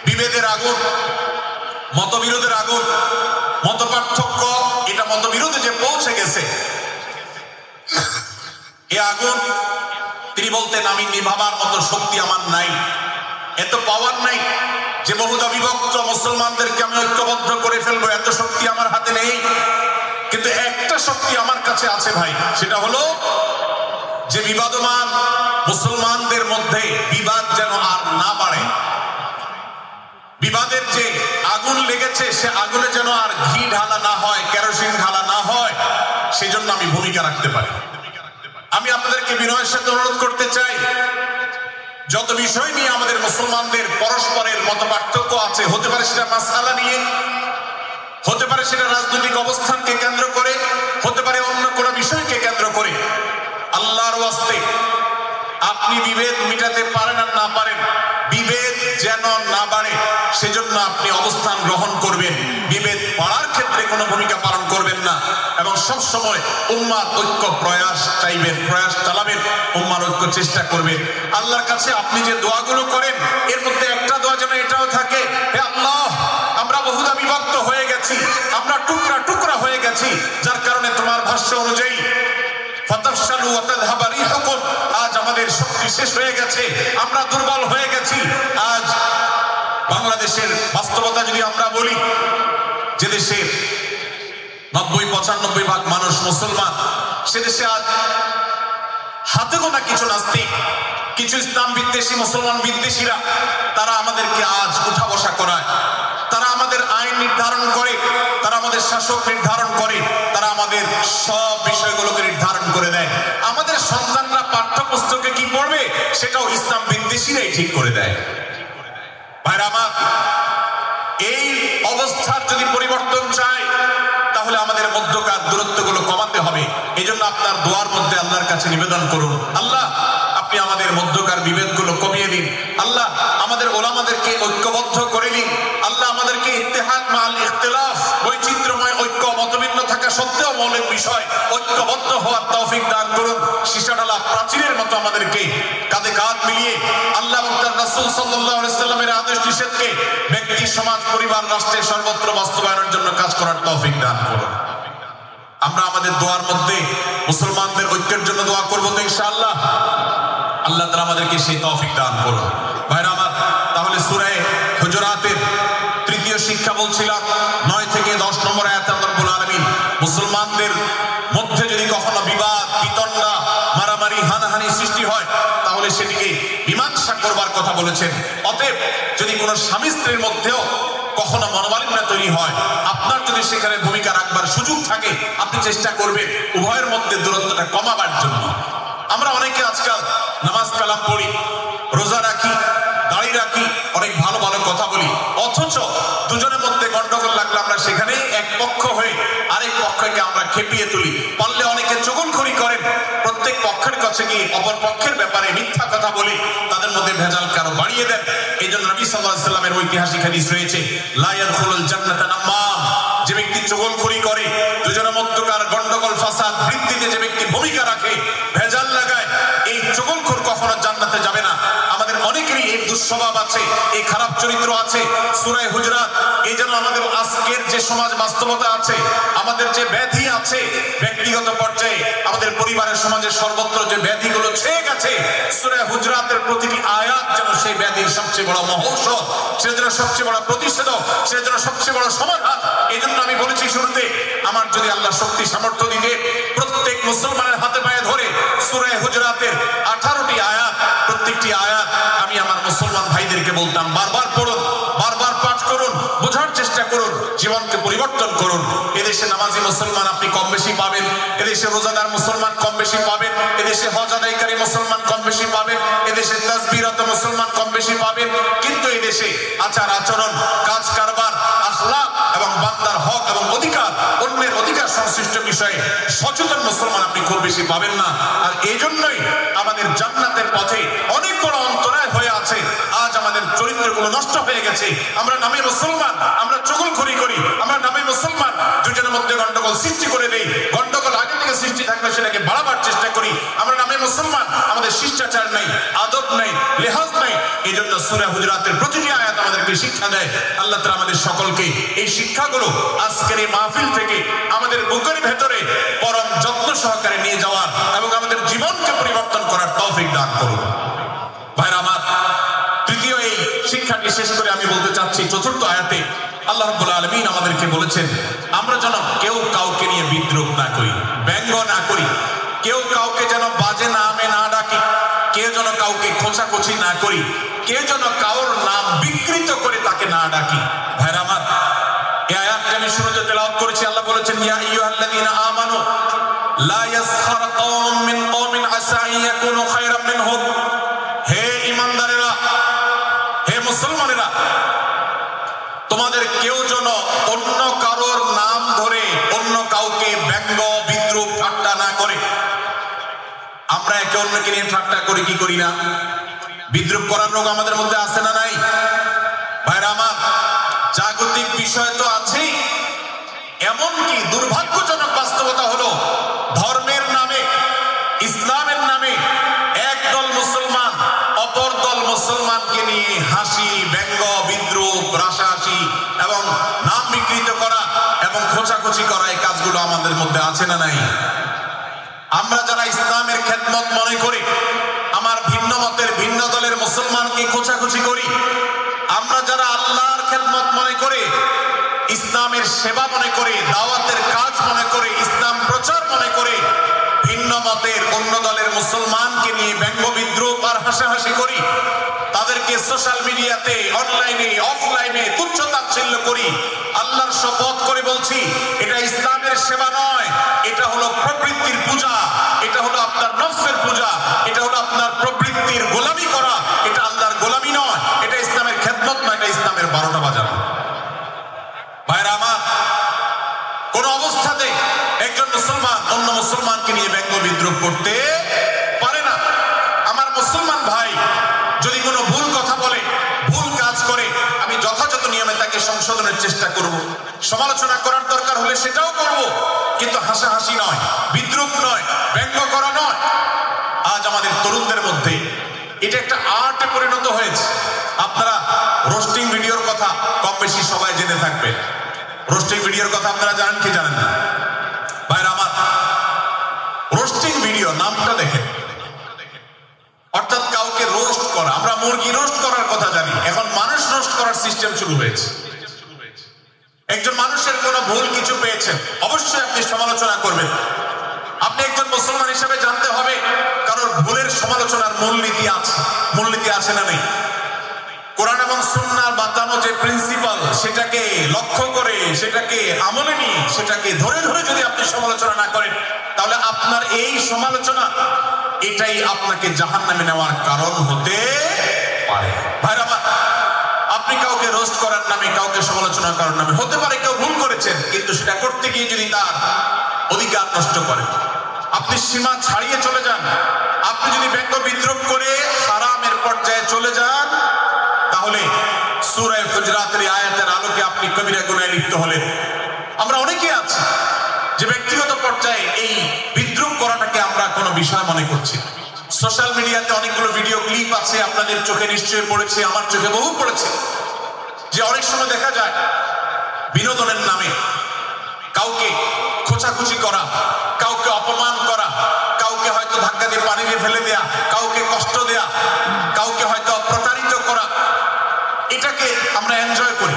বিভেদের আগুন, মতবিরোধের আগুন, মত পার্থক্য, এটা মতবিরোধে যে পৌঁছে গেছে, এ আগুন তিনি বলতেন, আমি নিভাবার মতো শক্তি আমার নাই, এত পাওয়ার নাই যে বহুদা বিভক্ত মুসলমানদেরকে আমি ঐক্যবদ্ধ করে ফেলবো, এত শক্তি আমার হাতে নেই। কিন্তু একটা শক্তি আমার কাছে আছে ভাই, সেটা হলো যে বিবাদমান মুসলমানদের মধ্যে বিবাদ যেন আর না বাড়ে, বিবাদের যে আগুন লেগেছে সে আগুনে যেন আর ঘি ঢালা না হয়, কেরোসিন ঢালা না হয়, সেজন্য আমি ভূমিকা রাখতে পারি। আমি আপনাদেরকে বিনয়ের সাথে অনুরোধ করতে চাই, যত বিষয় নিয়ে আমাদের মুসলমানদের পরস্পরের মত পার্থক্য আছে, হতে পারে সেটা মাসআলা নিয়ে, হতে পারে সেটা রাজনৈতিক অবস্থানকে কেন্দ্র করে, হতে পারে অন্য কোনো বিষয়কে কেন্দ্র করে, আল্লাহর ওয়াস্তে আপনি বিভেদ মিটাতে পারেন আর না পারেন, বিভেদ যেন না বাড়ে সেজন্য আপনি অবস্থান গ্রহণ করবেন, বিভেদ বাড়ার ক্ষেত্রে কোনো ভূমিকা পালন করবেন না, এবং সব সময় উম্মার ঐক্য প্রয়াস চাইবেন, প্রয়াস চালাবেন, উম্মার ঐক্য চেষ্টা করবেন। আল্লাহর কাছে আপনি যে দোয়াগুলো করেন, এর মধ্যে একটা দোয়া যেন এটাও থাকে, হে আল্লাহ, আমরা বহুদা বিভক্ত হয়ে গেছি, আমরা টুকরা টুকরা হয়ে গেছি, যার কারণে তোমার ভাষ্য অনুযায়ী আজ আমাদের শক্তি শেষ হয়ে গেছে, আমরা দুর্বল হয়ে গেছি। আজ বাংলাদেশের বাস্তবতা যদি আমরা বলি, যে দেশের 90-95 ভাগ মানুষ মুসলমান, সে দেশে আজ হাতে গোনা কিছু নাস্তিক, কিছু ইসলাম বিদ্বেষী, মুসলমান বিদ্বেষীরা, তারা আমাদেরকে আজ উঠা বসা করায়, তারা আমাদের আইন নির্ধারণ করে, তারা আমাদের শাসক নির্ধারণ করে, তারা আমাদের সব বিষয়গুলোকে নির্ধারণ করে দেয়। আমাদের সন্তানরা পাঠ্যপুস্তকে কি পড়বে সেটাও ইসলাম বিদ্বেষী প্রতিবেশীরাই ঠিক করে দেয়। ভাইরা আমার, এই অবস্থার যদি পরিবর্তন চাই তাহলে আমাদের মধ্যকার দূরত্বগুলো কমাতে হবে। এই জন্য আপনার দোয়ার মধ্যে আল্লাহর কাছে নিবেদন করুন, আল্লাহ আপনি আমাদের মধ্যকার বিভেদগুলো কমিয়ে দিন, আল্লাহ আমাদের ওলামাদেরকে ঐক্যবদ্ধ করে দিন, আল্লাহ আমাদেরকে ইত্তেহাদ মাল ইখতিলাফ, বৈচিত্র্যময় ঐক্য, মতভিন্ন থাকা সত্ত্বেও মৌলিক বিষয় ঐক্যবদ্ধ হওয়ার তৌফিক দান করুন। সীসাডালা প্রাচীরের মতো আমাদেরকে কাঁধে কাঁধ মিলিয়ে আল্লাহ এবং তার রাসূল সাল্লাল্লাহু আলাইহি ওয়াসাল্লামের আদেশ নিষেধকে ব্যক্তি, সমাজ, পরিবার, রাষ্ট্রের সর্বত্র বাস্তবায়নের জন্য কাজ করার তৌফিক দান করুন। আমরা আমাদের দোয়ার মধ্যে মুসলমানদের ঐক্যের জন্য দোয়া করব তো ইনশাআল্লাহ। আল্লাহ তাআলা আমাদেরকে সেই তৌফিক দান করুন। ভাইরা আমার, তাহলে সূরা হুজুরাতের তৃতীয় শিক্ষা বলছিলাম 9 থেকে 10 নম্বর আয়াতে আল্লাহ রাব্বুল আলামিন মুসলমানদের মধ্যে যদি কখনো বিবাদ, বিতণ্ডা, মারামারি, হানাহানি সৃষ্টি হয় তাহলে সেটিকে মীমাংসা করবার কথা বলেছেন। অতএব যদি কোনো স্বামী স্ত্রীর মধ্যেও কখনো মনোমালিন্য তৈরি হয়, আপনার যদি সেখানে ভূমিকা রাখবার সুযোগ থাকে, আপনি চেষ্টা করবেন উভয়ের মধ্যে দূরত্বটা কমাবার জন্য। আমরা অনেকে আজকাল নামাজ কালাম পড়ি, রোজা রাখি, দাড়ি রাখি, অনেক ভালো ভালো কথা বলি, অথচ দুজনের মধ্যে গন্ডগোল লাগলে আমরা সেখানে এক পক্ষ হয়ে আরেক পক্ষকে আমরা খেপিয়ে তুলি। পারলে অনেকে চুগলখড়ি করেন, প্রত্যেক পক্ষের কাছে গিয়ে অপর পক্ষের ব্যাপারে মিথ্যা কথা বলে তাদের মধ্যে ভেজাল কারো বাড়িয়ে দেন। এই জন্য নবী সাল্লাল্লাহু আলাইহি ওয়াসাল্লামের ঐতিহাসিক হাদিস রয়েছে, লা ইয়াদখুলুল জান্নাতা নাম্মাম, যে ব্যক্তি চুগলখড়ি করে, দুজনের মধ্যকার গন্ডগোল ফাসাদ বৃদ্ধিতে যে ব্যক্তি ভূমিকা রাখে, ভেজাল লাগায়, এই চুগলখোর কখনো জান্নাতে যাবে না। আমাদের অনেকেরই এই দুঃস্বভাব আছে, এই খারাপ চরিত্র আছে। সূরা হুজুরাত এই জন্য আমাদের আজকের যে সমাজ বাস্তবতা আছে, আমাদের যে ব্যাধি আছে ব্যক্তিগত পর্যায়ে, আমাদের পরিবারের, সমাজের সর্বত্র যে ব্যাধিগুলো ছেয়ে গেছে, সূরা হুজুরাতের প্রতিটি আয়াত যেন সেই ব্যাধির সবচেয়ে বড় মহৌষধ, সে যেন সবচেয়ে বড় প্রতিষেধক, সে যেন সবচেয়ে বড় সমাধান। এই জন্য আমি বলেছি শুরুতে, আমার যদি আল্লাহ শক্তি সামর্থ্য দিতে প্রত্যেক মুসলমানের হাতে পায়ে ধরে সূরা হুজুরাতের 18টি আয়াত, প্রত্যেকটি আয়াত আমি আমার মুসলমান ভাইদেরকে বলতাম, বারবার পড়ুন, বারবার পাঠ করুন, বোঝার চেষ্টা করুন, জীবনকে পরিবর্তন করুন। এদেশে নামাজি মুসলমান আপনি কম বেশি পাবেন, এদেশে রোজাদার মুসলমান কম বেশি পাবেন, এদেশে হজ আদায়কারী মুসলমান কম বেশি পাবেন, এদেশে তাসবিহরত মুসলমান কম বেশি পাবেন, কিন্তু এদেশে আচার আচরণ, কাজ কারবার, আখলাক এবং বান্দার হক এবং অধিকার, অন্যের অধিকার সংশ্লিষ্ট বিষয়ে সচেতন মুসলমান আপনি খুব বেশি পাবেন না। আর এই জন্যই আমাদের জান্নাতের পথে অনেক বড় অন্তরায় হয়ে আছে। আজ আমাদের চরিত্রগুলো নষ্ট হয়ে গেছে। আমরা নামে মুসলমান, আমরা চুগলখড়ি করি, আমরা নামে মুসলমান, দুজনের মধ্যে গন্ডগোল সৃষ্টি করে দেই। গন্ডগোল আগে থেকে সৃষ্টি থাকলে সেটাকে বাড়াবার চেষ্টা করি। আমরা নামে মুসলমান, আমাদের শিষ্টাচার নাই, আদব নাই, লেহাজ নাই। এই জন্য সূরা হুজুরাতের প্রতিটি আয়াত আমাদেরকে শিক্ষা দেয়। আল্লাহ তাআলা আমাদের সকলকে এই শিক্ষাগুলো আজকের এই মাহফিল থেকে আমাদের বুকের ভেতরে পরম যত্ন সহকারে নিয়ে যাওয়ার এবং আমাদের জীবনকে পরিবর্তন করার তৌফিক দান করুন। ভাইরা আমার, তৃতীয় এই শিক্ষাটি শেষ করে আমি বলতে চাচ্ছি, চতুর্থ আয়াতে আল্লাহ রাব্বুল আলামিন আমাদেরকে বলেছেন, আমরা যেন কেউ কাউকে নিয়ে বিদ্রূপ না করি, ব্যঙ্গ না করি, কেউ কাউকে যেন বাজে নামে না ডাকি, কেউ যেন কাউকে খোঁচাখুচি না করি, কেউ যেন কারোর নাম বিকৃত করে তাকে না ডাকি। ভাইরা আমার, এই আয়াতটি আমি শুরুতে তেলাওয়াত করেছি। আল্লাহ বলেছেন, ইয়া আইয়ুহাল্লাযীনা আমানু লা ইয়াসখার কওমুম মিন কওমিন আসা আন ইয়াকুনু খায়রাম মিনহুম। হে ঈমানদারেরা, হে মুসলমানেরা, তোমাদের কেউ যেন অন্য কারোর নাম ধরে অন্য কাউকে ব্যঙ্গ, বিদ্রূপ, ঠাট্টা না করে। আমরা একে অন্যকে নিয়ে ঠাট্টা করি কি করি না? বিদ্রূপ করার রোগ আমাদের মধ্যে আছে না নাই? ভাইরা আমার, জাগতিক বিষয় তো আছেই, এমনকি দুর্ভাগ্যজনক বাস্তবতা হলো ধর্মের নামে, ইসলামের নামে একদল মুসলমান অপর দল মুসলমানকে নিয়ে হাসি, ব্যঙ্গ, বিদ্রূপ, রাশাহাসি এবং নাম বিকৃত করা এবং খোঁচাখুচি করা, এই কাজগুলো আমাদের মধ্যে আছে না নাই? আমরা যারা ইসলামের খেদমত মনে করি, আমার ভিন্ন মতের, ভিন্ন দলের মুসলমানকে খোঁচাখুচি করি, আমরা যারা আল্লাহর খেদমত মনে করে, ইসলামের সেবা মনে করে, দাওয়াতের কাজ মনে করে, ইসলাম প্রচার মনে করে, ভিন্ন মতের অন্য দলের মুসলমানকে নিয়ে ব্যঙ্গ, বিদ্রূপ আর হাসাহাসি করি, তাদেরকে সোশ্যাল মিডিয়াতে, অনলাইনে, অফলাইনে তুচ্ছ-তাচ্ছিল্য করি, আল্লাহর শপথ করে বলছি, এটা ইসলামের সেবা নয়, এটা হলো প্রবৃত্তির পূজা, এটা হলো আপনার নফসের পূজা, এটা হলো আপনার প্রবৃত্তির গোলামি করা, এটা বিদ্রোহ করতে পারে না। আমার মুসলমান ভাই যদি কোনো ভুল কথা বলে, ভুল কাজ করে, আমি যথাযথ নিয়মে তাকে সংশোধনের চেষ্টা করব। সমালোচনা করার দরকার হলে সেটাও করব, কিন্তু হাসাহাসি নয়, বিদ্রুপ নয়, ব্যঙ্গ করা নয়। আজ আমাদের তরুণদের মধ্যে এটা একটা আর্টে পরিণত হয়েছে। আপনারা রোস্টিং ভিডিওর কথা কম বেশি সবাই জেনে থাকবেন। রোস্টিং ভিডিওর কথা আপনারা জানেন কি জানেন না? ভাইরা আমার, রোস্টিং ভিডিও নামটা দেখেন, অর্থাৎ কাউকে রোস্ট করা। আমরা মুরগি রোস্ট করার কথা জানি, এখন মানুষ রোস্ট করার সিস্টেম শুরু হয়েছে। একজন মানুষের কোনো ভুল কিছু পেয়েছেন, অবশ্যই আপনি সমালোচনা করবেন। আপনি একজন মুসলমান হিসেবে জানতে হবে কারোর ভুলের সমালোচনার মূলনীতি আছে। মূলনীতি আছে না নেই? কোরআন এবং সুন্নাহর বাতানো যে প্রিন্সিপাল, সেটাকে লক্ষ্য করে, সেটাকে আমলে নিয়ে, সেটাকে ধরে ধরে যদি আপনি সমালোচনা না করেন, তাহলে আপনার এই সমালোচনা এটাই আপনাকে জাহান্নামে নেওয়ার কারণ হতে পারে। ভাইরা আমার, আপনি কাউকে রোস্ট করার নামে, কাউকে সমালোচনা করার নামে, হতে পারে কেউ ভুল করেছেন, কিন্তু সেটা করতে গিয়ে যদি তার অধিকার নষ্ট করে, আপনি সীমা ছাড়িয়ে চলে যান, আপনি যদি ব্যঙ্গ বিদ্রুপ করে হারামের পর্যায়ে চলে যান, তাহলে সূরা হুজরাতের আয়াতের আলোকে আপনি কবিরা গুনাহে লিপ্ত হলেন। আমরা অনেকে আছি যে ব্যক্তিগত পর্যায়ে এই বিদ্রুপ করাটাকে আমরা কোনো বিষয় মনে করছি। সোশ্যাল মিডিয়াতে অনেকগুলো ভিডিও ক্লিপ আছে, আপনাদের চোখে নিশ্চয়ই পড়েছে, আমার চোখে বহু পড়েছে, যে অনেক সময় দেখা যায় বিনোদনের নামে কাউকে খোঁচাখুচি করা, কাউকে অপমান করা, কাউকে হয়তো ধাক্কা দিয়ে পানি দিয়ে ফেলে দেয়া, কাউকে কষ্ট দেয়া, কাউকে হয়তো প্রতারিত করা, এটাকে আমরা এনজয় করি।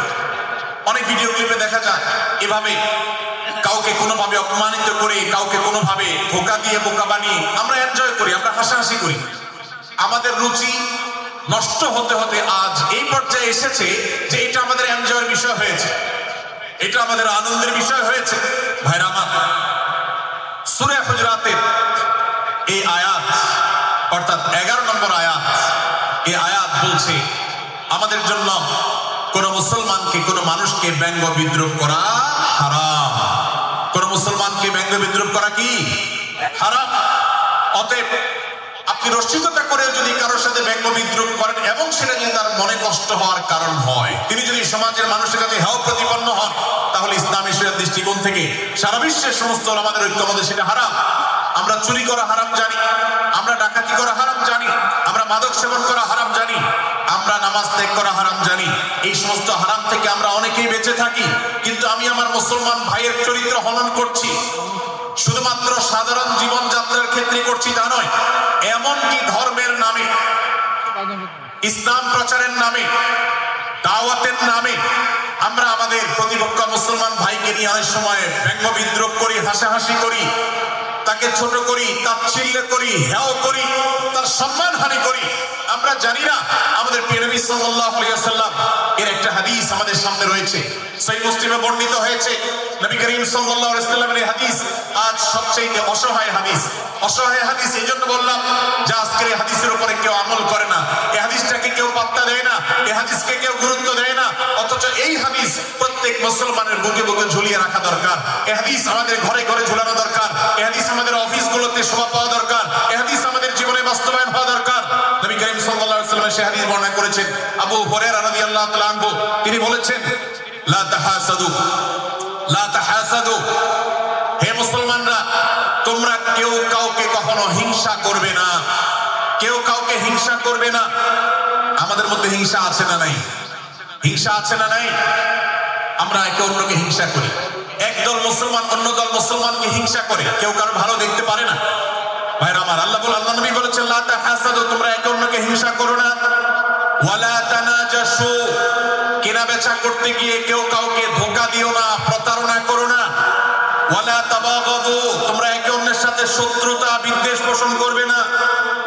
অনেক ভিডিও ক্লিপে দেখা যায় এভাবে কাউকে কোনোভাবে অপমানিত করে, কাউকে কোনোভাবে ধোঁকা দিয়ে বোকা বানিয়ে আমরা এনজয় করি, আমরা হাসাহাসি করি। আমাদের রুচি নষ্ট হতে হতে আজ এই পর্যায়ে এসেছে যে এটা আমাদের এনজয়ের বিষয় হয়েছে, এটা আমাদের আনন্দের বিষয় হয়েছে। ভাইরা আমার, সূরা হুজরাতের এই আয়াত, অর্থাৎ 11 নম্বর আয়াত, এই আয়াত বলছে আমাদের জন্য কোন মুসলমানকে, কোন মানুষকে ব্যঙ্গ বিদ্রুপ করা হারাম। কোন মুসলমানকে ব্যঙ্গ বিদ্রুপ করা কি হারাম। অতএব আপনি রসিকতা করে যদি কারোর সাথে ব্যঙ্গ বিদ্রুপ করেন এবং সেটা যদি তার মনে কষ্ট হওয়ার কারণ হয়, তিনি যদি সমাজের মানুষের কাছে হেয় প্রতিপন্ন হন, তাহলে ইসলামী শরীয়তের দৃষ্টিকোণ থেকে সারা বিশ্বের সমস্ত আমাদের ঐক্যমতে সেটা হারাম। আমরা চুরি করা হারাম জানি, আমরা ডাকাতি করা হারাম জানি, আমরা মাদক সেবন করা হারাম জানি, আমরা নামাজ ত্যাগ করা হারাম জানি। এই সমস্ত হারাম থেকে আমরা অনেকেই বেঁচে থাকি, কিন্তু আমি আমার মুসলমান ভাইয়ের চরিত্র হনন করছি, শুধুমাত্র সাধারণ জীবনযাত্রার ক্ষেত্রে করছি তা নয়, এমনকি ধর্মের নামে, ইসলাম প্রচারের নামে, দাওয়াতের নামে আমরা আমাদের প্রতিপক্ষ মুসলমান ভাইকে নিয়ে অনেক সময় ব্যঙ্গ বিদ্রুপ করি, হাসাহাসি করি, তাকে ছোট করি, তাচ্ছিল্য করি, হেয় করি, তার সম্মানহানি করি। আমরা জানি না আমাদের প্রিয় নবী সাল্লাল্লাহু আলাইহি ওয়াসাল্লাম এর একটা হাদিস আমাদের সামনে রয়েছে, সহিহ মুসলিমে বর্ণিত হয়েছে। নবী করিম সাল্লাল্লাহু আলাইহি ওয়াসাল্লামের এই হাদিস আজ সবচেয়ে অসহায় হাদিস। অসহায় হাদিস এই জন্য বললাম যে আজকের এই হাদিসের উপরে কেউ আমল করে না, এই হাদিসটাকে কেউ পাত্তা দেয় না, এই হাদিসকে কেউ গুরুত্ব দেয় না, অথচ এই হাদিস প্রত্যেক মুসলমানের বুকে বুকে ঝুলিয়ে রাখা দরকার। এই হাদিস আমাদের ঘরে ঘরে ঝুলানো দরকার, এই হাদিস আমাদের অফিসগুলোতে শোভা পাওয়া দরকার, এই হাদিস আমাদের জীবনে বাস্তবায়ন হওয়া দরকার। নবী করিম সাল্লাল্লাহু আলাইহি ওয়াসাল্লাম সেই হাদিস বর্ণনা করেছেন। আবু হুরায়রা রাদিয়াল্লাহু তাআলা আনহু তিনি বলেছেন, লা তাহাসাদু, লা তাহাসাদু, হে মুসলমানরা, তোমরা কেউ কাউকে কখনো হিংসা করবে না, কেউ কাউকে হিংসা করবে না। আমাদের মধ্যে হিংসা আছে না নাই? হিংসা আছে না নাই? আমরা একে অন্যকে হিংসা করি। একদল মুসলমান অন্য দল মুসলমানকে হিংসা করে, কেউ কারো ভালো দেখতে পারে না। ভাইরা আমার, আল্লাহ নবী বলেছেন, লা তাহাসাদু, তোমরা একে অন্যকে হিংসা করো না। ওয়ালা তানাজাসু, কেনা বেচা করতে গিয়ে কেউ কাউকে ধোঁকা দিও না, প্রতারণা করো না। ওয়ালা তাবাগাদু, তোমরা একে অন্যের সাথে শত্রুতা বিদ্বেষ পোষণ করবে না।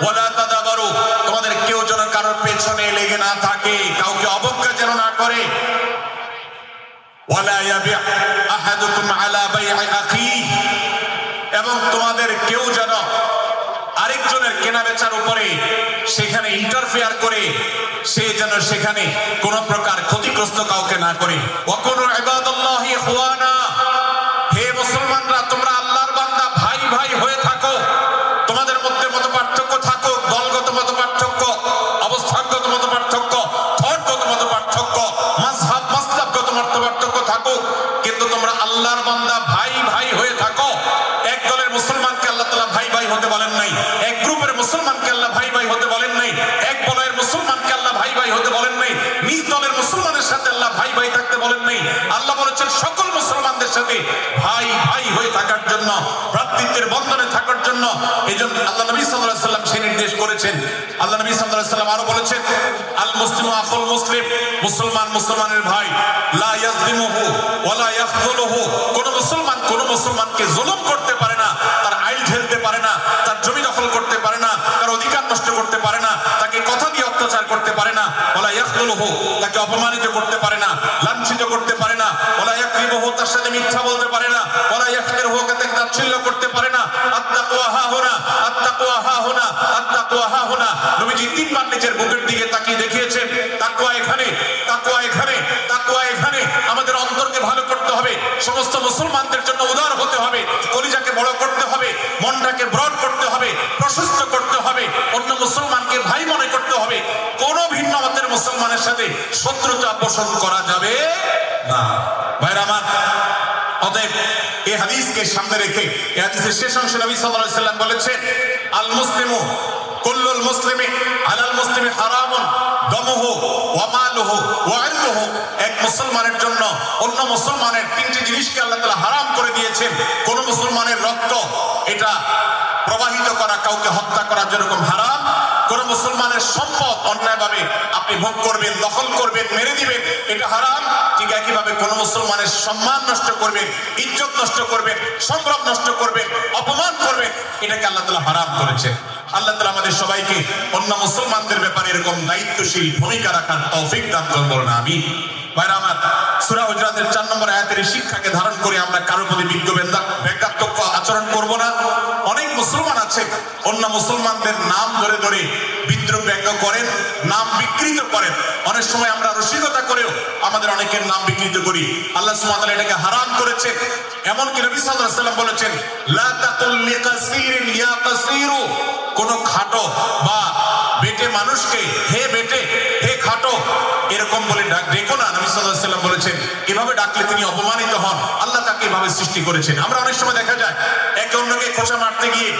ওয়ালা তাদাবারু, তোমাদের কেউ যেন কারোর পেছনে লেগে না থাকে, কাউকে অবজ্ঞা যেন না করে। ওয়ালা ইয়াবি আহাদুকুম আলা বাই'i আখিহি, এবং তোমাদের কেউ যেন আরেকজনের কেনা বেচার উপরে সেখানে ইন্টারফেয়ার করে, সে যেন সেখানে কোন প্রকার ক্ষতিগ্রস্ত কাউকে না করে। ওয়া কুনু ইবাদাল্লাহি ইখওয়ানা, হে মুসলমানরা, তোমরা আল্লাহর বান্দা ভাই ভাই হয়ে থাকো। হতে বলেন নাই, নিজ দলের মুসলমানের সাথে আল্লাহ ভাই ভাই থাকতে বলেন নাই। আল্লাহ বলেছেন সকল মুসলমানদের সাথে ভাই ভাই হয়ে থাকার জন্য, ভ্রাতৃত্বের বন্ধনে থাকার জন্য। এই জন্য আল্লাহ নবী সাল্লাল্লাহু আলাইহি ওয়াসাল্লাম সেই নির্দেশ করেছেন। আল্লাহ নবী সাল্লাল্লাহু আলাইহি ওয়াসাল্লাম আরো বলেছেন, আল মুসলিমু আখুল মুসলিম, মুসলমান মুসলমানের ভাই, লা ইয়াজলিমুহু ওয়া লা ইয়াখযুলুহু, কোন মুসলমান কোন মুসলমানকে জুলুম করতে পারে না, তার আইল ঠেলতে পারে না, তার জমি দখল করতে পারে না, তার অধিকার নষ্ট করতে পারে না, তাকে কথা দিয়ে অত্যাচার করতে পারে না, ওয়ালা ইয়াখযুলুহু, তাকে অপমানিত করতে পারে না, লাঞ্ছিত করতে পারে না, ওয়ালা ইয়াকযিবুহু, তার সাথে মিথ্যা বলতে পারে না, ওয়ালা ইয়াহকিরুহু, তাকে তাচ্ছিল্য করতে পারে না। আত্তাকওয়া হাহুনা, আত্তাকওয়া হাহুনা, আত্তাকওয়া হাহুনা। নবীজি তিনবার নিজের বুকের দিকে তাকিয়ে দেখিয়েছেন, তাকওয়া এখানে, তাকওয়া এখানে, তাকওয়া এখানে। আমাদের অন্তরকে ভালো করতে হবে, সমস্ত মুসলমানদের জন্য উদার হতে হবে, কলিজাকে বড় করতে হবে, মনটাকে ব্রড করতে হবে, প্রশস্ত করতে হবে, অন্য মুসলমানকে ভাই মনে করতে হবে। কোন ভিন্ন মতের মুসলমানের সাথে শত্রুতা পোষণ করা যাবে না। ভাইরা আমার, অতএব এই হাদিসকে সামনে রেখে এই হাদিসের শেষ অংশে নবী সাল্লাল্লাহু আলাইহি ওয়াসাল্লাম বলেছেন, আল মুসলিমু কুল্লুল মুসলিমি আলাল মুসলিমি হারামুন দামুহু ওয়া মালুহু ওয়া ইরদুহু। এক মুসলমানের জন্য অন্য মুসলমানের তিনটি জিনিসকে আল্লাহ তাআলা হারাম করে দিয়েছেন। কোন মুসলমানের রক্ত এটা প্রবাহিত করা, কাউকে হত্যা করা যেরকম হারাম, কোন মুসলমানের সম্পদ অন্যায়ভাবে আপনি ভোগ করবেন, দখল করবেন, মেরে দিবেন, এটা হারাম। ঠিক একইভাবে কোন মুসলমানের সম্মান নষ্ট করবেন, ইজ্জত নষ্ট করবেন, সম্ভ্রম নষ্ট করবেন, অপমান করবেন, এটাকে আল্লাহ তাআলা হারাম করেছে। আল্লাহ তাআলা আমাদের সবাইকে অন্য মুসলমানদের ব্যাপারে এরকম দায়িত্বশীল ভূমিকা রাখার তৌফিক দান করুন, বলুন আমিন। ভাইরা আমার, সূরা হুজরাতের 4 নম্বর আয়াতের শিক্ষাকে ধারণ করে আমরা কারোর প্রতি ব্যঙ্গাত্মক আচরণ করব না। অনেক মুসলমান আছে অন্য মুসলমানদের নাম ধরে ধরে বিদ্রুপ ব্যঙ্গ করেন, নাম বিকৃত করেন। অনেক সময় আমরা রসিকতা করেও আমাদের অনেকের নাম বিকৃত করি। আল্লাহ সুবহানাহু ওয়া তাআলা এটাকে হারাম করেছে। এমনকি নবী সাল্লাল্লাহু আলাইহি ওয়াসাল্লাম বলেছেন, লা তাকুল লিকাসিরিন ইয়া কাসিরু, কোন খাটো বা বেটে মানুষকে হে বেটে, হে খাটো এরকম বলে ডেকো না। নবী সাল্লাল্লাহু আলাইহি ওয়াসাল্লাম বলেছেন, এভাবে ডাকলে তিনি অপমানিত হন। আল্লাহ তাকে এভাবে সৃষ্টি করেছেন। আমরা অনেক সময় দেখা যায় একে অন্যকে খোঁচা মারতে গিয়ে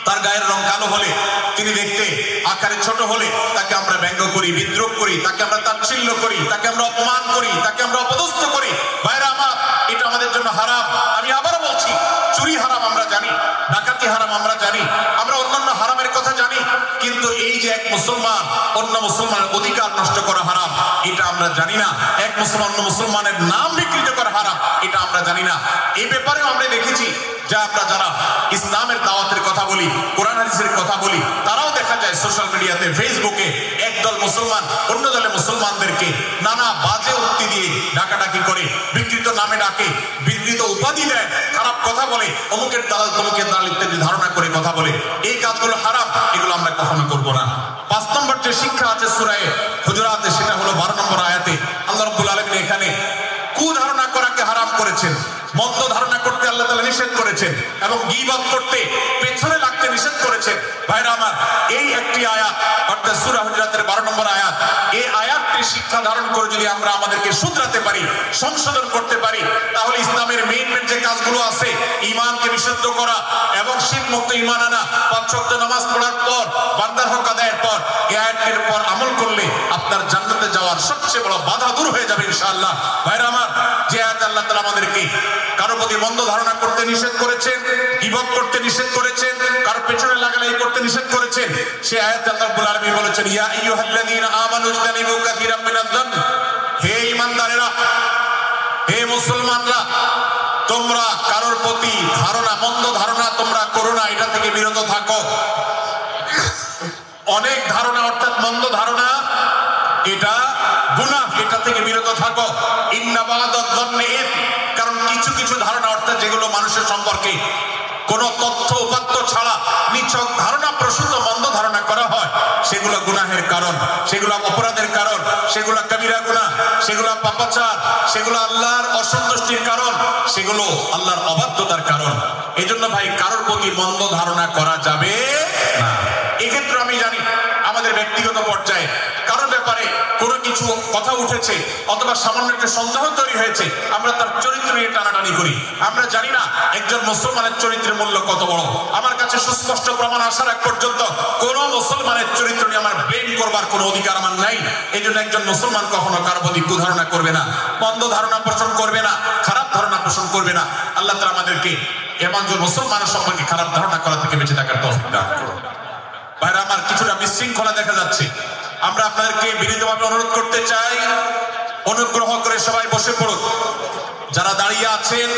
তার গায়ের রং কালো হলে, তিনি দেখতে আকারে ছোট হলে তাকে আমরা ব্যঙ্গ করি, বিদ্রুপ করি, তাকে আমরা তাচ্ছিল্য করি, তাকে আমরা অপমান করি, তাকে আমরা অপদস্থ করি। ভাইরা আমার, এটা আমাদের জন্য হারাম। আমি আবারও বলছি, চুরি হারাম আমরা জানি, ডাকাতি হারাম আমরা জানি, আমরা অন্যান্য হারামের কথা জানি, কিন্তু এই যে এক মুসলমান অন্য মুসলমানের অধিকার নষ্ট করা হারাম, এটা আমরা জানি না। এক মুসলমান অন্য মুসলমানের নাম বিকৃত করা হারাম, এটা আমরা জানি না। এই ব্যাপারেও আমরা দেখেছি যা আমরা যারা ইসলামের দাওয়াতের কথা বলি, কোরআন হাদিসের কথা বলি, তারাও দেখা যায় সোশ্যাল মিডিয়াতে, ফেসবুকে একদল মুসলমান অন্য দলের মুসলমানদেরকে নানা বাজে উক্তি দিয়ে ডাকাডাকি করে, বিকৃত নামে ডাকে, বিকৃত উপাধি দেয়, খারাপ কথা বলে, অমুকের দালাল তমুকের দালাল ইত্যাদি ধারণা করে কথা বলে। এই কাজগুলো হারাম, এগুলো আমরা কখনো করবো না। 5 নম্বর যে শিক্ষা আছে সূরা হুজুরাতে, সেটা হলো 12 নম্বর আয়াতে আল্লাহ রাব্বুল আলামিন এখানে কুধারণা করাকে হারাম করেছেন, মন্দ ধারণা করতে আল্লাহ তাআলা নিষেধ করেছেন, এবং গীবত করতে, পেছনে লাগতে নিষেধ করেছেন। ভাইরা আমার, এই একটি আয়াত অর্থাৎ সূরা হুজুরাতের 12 নম্বর আয়াত, এই আয়াতটি শিক্ষা ধারণ করে যদি আমরা আমাদেরকে শুধরাতে পারি, সংশোধন করতে পারি, তাহলে ইসলামের মেইন যে কাজগুলো আছে, ঈমানকে বিশুদ্ধ করা এবং শিরক মুক্ত ঈমান আনা, 5 ওয়াক্ত নামাজ পড়ার পর, বান্দার হক আদায়ের পর, এই আয়াতের উপর আমল করলে আপনার জান্নাতে যাওয়ার সবচেয়ে বড় বাধা দূর হয়ে যাবে ইনশাআল্লাহ। ভাইরা আমার, যে আয়াত আল্লাহ তাআলা আমাদেরকে কারো প্রতি মন্দ ধারণা করতে নিষেধ করেছেন, গীবত করতে নিষেধ করেছেন, কারো পেছনে লাগালাই করতে নিষেধ করেছেন, সেই আয়াতে আল্লাহ রাব্বুল আলামিন বলেছেন, ইয়া আইয়ুহাল্লাযীনা আমানু ইজতানিবু কাসীরাম মিনায-যন্ন, হে ঈমানদারেরা, হে মুসলমানরা, তোমরা কারোর প্রতি ধারণা, মন্দ ধারণা তোমরা করো না, এটা থেকে বিরত থাকো। অনেক ধারণা অর্থাৎ মন্দ ধারণা, এটা গুনাহ, এটা থেকে বিরত থাকো। ইন্না বা'দায-যন্নি ইসম, কারণ কিছু কিছু ধারণা অর্থাৎ যেগুলো মানুষের সম্পর্কে কোন তথ্য উপাত্ত ছাড়া নিছক ধারণা প্রসূত মন্দ ধারণা করা হয়, সেগুলো গুনাহের কারণ, সেগুলো অপরাধের কারণ, সেগুলো কবিরা গুনাহ, সেগুলো পাপাচার, সেগুলো আল্লাহর অসন্তুষ্টির কারণ, সেগুলো আল্লাহর অবাধ্যতার কারণ। এজন্য ভাই, কারোর প্রতি মন্দ ধারণা করা যাবে না। এক্ষেত্রে আমি জানি আমাদের ব্যক্তিগত পর্যায়ে কারোর ব্যাপারে কোনো কিছু কিছু কথা উঠেছে অথবা সামান্য একটা সন্দেহ তৈরি হয়েছে, আমরা তার চরিত্র নিয়ে টানাটানি করি। আমরা জানি না একজন মুসলমানের চরিত্রের মূল্য কত বড়। আমার কাছে সুস্পষ্ট প্রমাণ আসার আগ পর্যন্ত কোন মুসলমানের চরিত্র নিয়ে আমার ব্লেম করবার কোনো অধিকার আমার নাই। এই জন্য একজন মুসলমান কখনো কার প্রতি কুধারণা করবে না, মন্দ ধারণা পোষণ করবে না, খারাপ ধারণা পোষণ করবে না। আল্লাহ তাআলা আমাদেরকে এমনজন মুসলমানের সম্পর্কে খারাপ ধারণা করা থেকে বেঁচে থাকার তৌফিক দান করুন। ভাইরা আমার, কিছুটা বিশৃঙ্খলা দেখা যাচ্ছে। আমরা আপনাদেরকে বিনীতভাবে অনুরোধ করতে চাই, অনুগ্রহ করে সবাই বসে পড়ুন। যারা দাঁড়িয়ে আছেন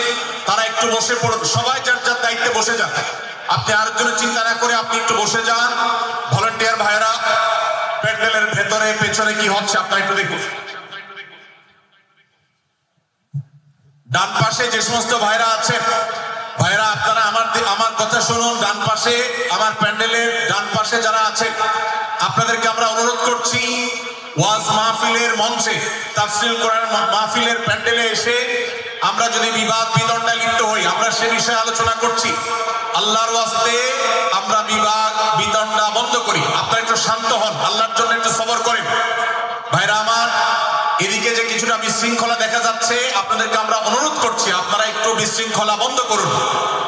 তারা একটু বসে পড়ুন, সবাই যার যার দায়িত্বে বসে যান। আপনি আর জন্য চিন্তা না করে আপনি একটু বসে যান। ভলান্টিয়ার ভাইরা প্যান্ডেলের ভেতরে পেছনে কি হচ্ছে আপনারা একটু দেখুন। ডান পাশে যে সমস্ত ভাইরা আছেন, ভাইরা আপনারা আমার কথা শুনুন। ডান পাশে আমার প্যান্ডেলের ডান পাশে যারা আছেন আপনাদেরকে আমরা অনুরোধ করছি, ওয়াজ মাহফিলের মঞ্চে, তাফসীর কোরআন মাহফিলের প্যান্ডেলে এসে আমরা যদি বিবাদ বিতণ্ডা লিপ্ত হই, আমরা সে বিষয়ে আলোচনা করছি, আল্লাহর ওয়াস্তে আমরা বিবাদ বিতণ্ডা বন্ধ করি। আপনারা একটু শান্ত হন, আল্লাহর জন্য একটু সবর করেন। ভাইরা আমার, এদিকে যে কিছুটা বিশৃঙ্খলা দেখা যাচ্ছে, আপনাদেরকে আমরা অনুরোধ করছি আপনারা একটু বিশৃঙ্খলা বন্ধ করুন।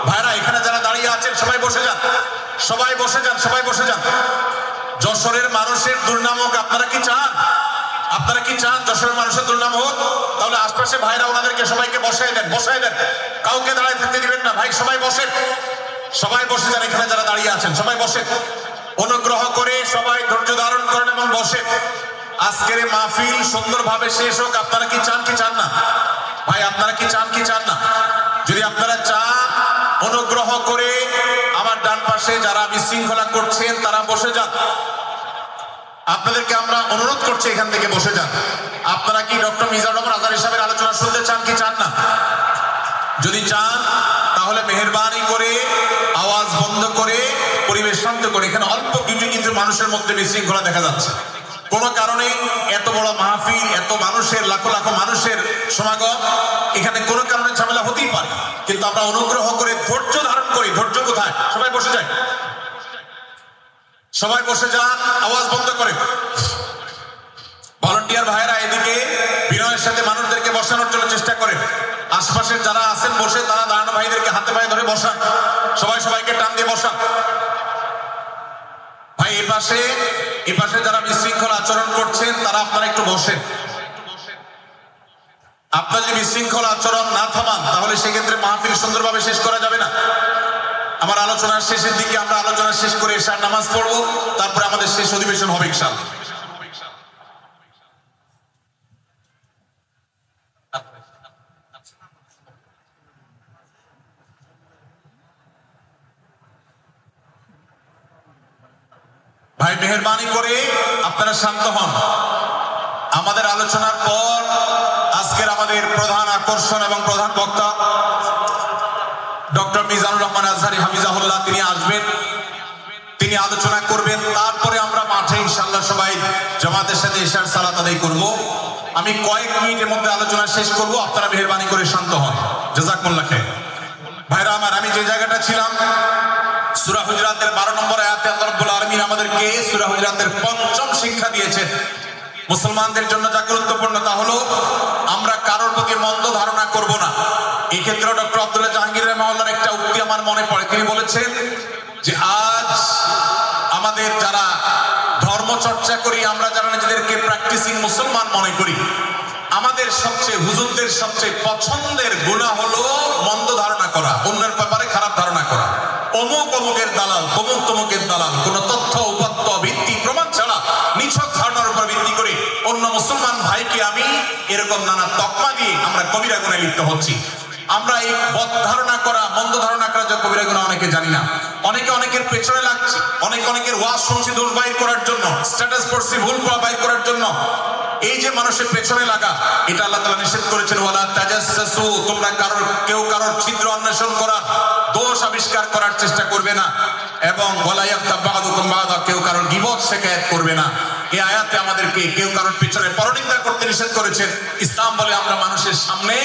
ভাইরা এখানে যারা দাঁড়িয়ে আছেন সবাই বসে যান, সবাই বসে যান, সবাই বসে যান। যশোরের মানুষের দুর্নাম হোক, আপনারা কি চান? আপনারা কি চান যশোরের মানুষের দুর্নাম হোক? তাহলে আশপাশে ভাইরা ওনাদেরকে সবাইকে বসাই দেন, বসাই দেন, কাউকে দাঁড়ায় থাকতে দিবেন না। ভাই সবাই বসেন, সবাই বসে যান। এখানে যারা দাঁড়িয়ে আছেন সবাই বসেন, অনুগ্রহ করে সবাই ধৈর্য ধারণ করেন এবং বসেন। আজকের মাহফিল সুন্দরভাবে শেষ হোক। আপনারা কি চান কি চান না? ভাই আপনারা কি চান কি চান না? যদি আপনারা চান, অনুগ্রহ করে আমার ডান পাশে যারা বিশৃঙ্খলা করছেন তারা বসে যান। আপনাদেরকে আমরা অনুরোধ করছি এখান থেকে বসে যান। আপনারা কি ডক্টর মিজানুর রহমান আজহারী সাহেবের আলোচনা শুনতে চান কি চান না? যদি চান তাহলে মেহেরবানি করে আওয়াজ বন্ধ করে পরিবেশ শান্ত করে, এখানে অল্প কিছু মানুষের মধ্যে বিশৃঙ্খলা দেখা যাচ্ছে। কোন কারণে এত বড় মাহফিল, এত মানুষের, লাখো লাখো মানুষের সমাগম, এখানে কোন কারণে ঝামেলা হতেই পারে, কিন্তু আমরা অনুগ্রহ করে ধৈর্য ধারণ করি। ধৈর্য কোথায়? সবাই বসে যায়, সবাই বসে যান, আওয়াজ বন্ধ করে। ভলান্টিয়ার ভাইরা এদিকে বিনয়ের সাথে মানুষদেরকে বসানোর জন্য চেষ্টা করেন। আশপাশের যারা আছেন বসে, তারা দাঁড়ানো ভাইদেরকে হাতে পায়ে ধরে বসান, সবাই সবাইকে টান দিয়ে বসান। ভাই এ পাশে যারা বিশৃঙ্খল আচরণ করছেন তারা আপনারা একটু বসেন। আপনারা যদি বিশৃঙ্খল আচরণ না থামান তাহলে সেক্ষেত্রে মাহফিল সুন্দরভাবে শেষ করা যাবে না। আমার আলোচনার শেষের দিকে আমরা আলোচনা শেষ করে এশার নামাজ পড়বো, তারপরে আমাদের শেষ অধিবেশন হবে ইনশাআল্লাহ। ভাই মেহেরবানি করে আপনারা শান্ত হন। আমাদের আলোচনার পর আজকের আমাদের প্রধান আকর্ষণ এবং প্রধান বক্তা ডক্টর মিজানুর রহমান আজহারী হাফিজাহুল্লাহ তিনি আসবেন, তিনি আলোচনা করবেন। তারপরে আমরা মাঠে ইনশাআল্লাহ সবাই জামাতের সাথে ইশার সালাত আদায় করব। আমি কয়েক মিনিটের মধ্যে আলোচনা শেষ করব, আপনারা মেহেরবানি করে শান্ত হন। জাযাকুমুল্লাহ খাইর। ভাইরা আমার, আমি যে জায়গাটা ছিলাম, সূরা হুজুরাতের 12 নম্বর আয়াতে আল্লাহ রাব্বুল আলামিন আমাদেরকে সূরা হুজুরাতের পঞ্চম শিক্ষা দিয়েছেন। মুসলমানদের জন্য যা গুরুত্বপূর্ণ তা হলো আমরা কারোর প্রতি মন্দ ধারণা করব না। এই ক্ষেত্রে ডক্টর আব্দুল্লাহ জাহাঙ্গীর রাহিমাহুল্লাহর একটা উক্তি আমার মনে পড়ে। তিনি বলেছেন যে আজ আমাদের যারা ধর্ম চর্চা করি, আমরা যারা নিজেদেরকে প্র্যাকটিসিং মুসলমান মনে করি, আমাদের সবচেয়ে হুজুরদের সবচেয়ে পছন্দের গুনাহ হলো মন্দ ধারণা করা, অন্যের ব্যাপারে খারাপ ধারণা করা। অমুক অমুকের দালাল, তমুক তমুকের দালাল, কোন তথ্য উপাত্ত ভিত্তি প্রমাণ ছাড়া নিছক ধারণার উপর ভিত্তি করে অন্য মুসলমান ভাইকে আমি এরকম নানা তকমা দিয়ে আমরা কবিরা গুনাহে লিপ্ত হচ্ছি। আমরা এই বদ ধারণা করা, মন্দ ধারণা করা যে কবিরা গুনাহ অনেকে জানি না। অনেকের পেছনে লাগছে, অনেকের ওয়াজ শুনছি দোষ বাইর করার জন্য, স্ট্যাটাস পড়ছি ভুল বাইর করার জন্য। এই যে মানুষের পেছনে লাগা, এটা আল্লাহ তাআলা নিষেধ করেছেন, ওয়ালা তাজাসসু, তোমরা কেউ কারোর ছিদ্র অন্বেষণ করা, দোষ আবিষ্কার করার চেষ্টা করবে না, এবং ওয়ালা ইয়াগতাব বা'দুকুম বা'দা, কেউ কারোর গীবত শিকায়াত করবে না। এই আয়াতে আমাদেরকে কেউ কারোর পেছনে পরনিন্দা করতে নিষেধ করেছেন। ইসলাম বলে আমরা মানুষের সামনে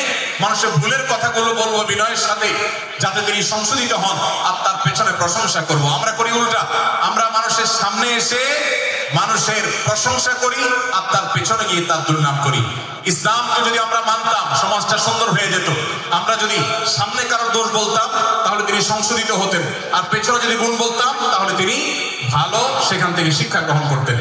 মানুষের ভুলের কথাগুলো বলবো বিনয়ের সাথে, যাতে তিনি সংশোধিত হন, আর তার পেছনে প্রশংসা করব। আমরা করি উল্টা, আমরা মানুষের সামনে এসে মানুষের প্রশংসা করি আর তার পেছনে গিয়ে তার দুর্নাম করি। ইসলামকে যদি আমরা মানতাম সমাজটা সুন্দর হয়ে যেত। আমরা যদি সামনে কারোর দোষ বলতাম তাহলে তিনি সংশোধিত হতেন, আর পেছনে যদি গুণ বলতাম তাহলে তিনি ভালো সেখান থেকে শিক্ষা গ্রহণ করতেন।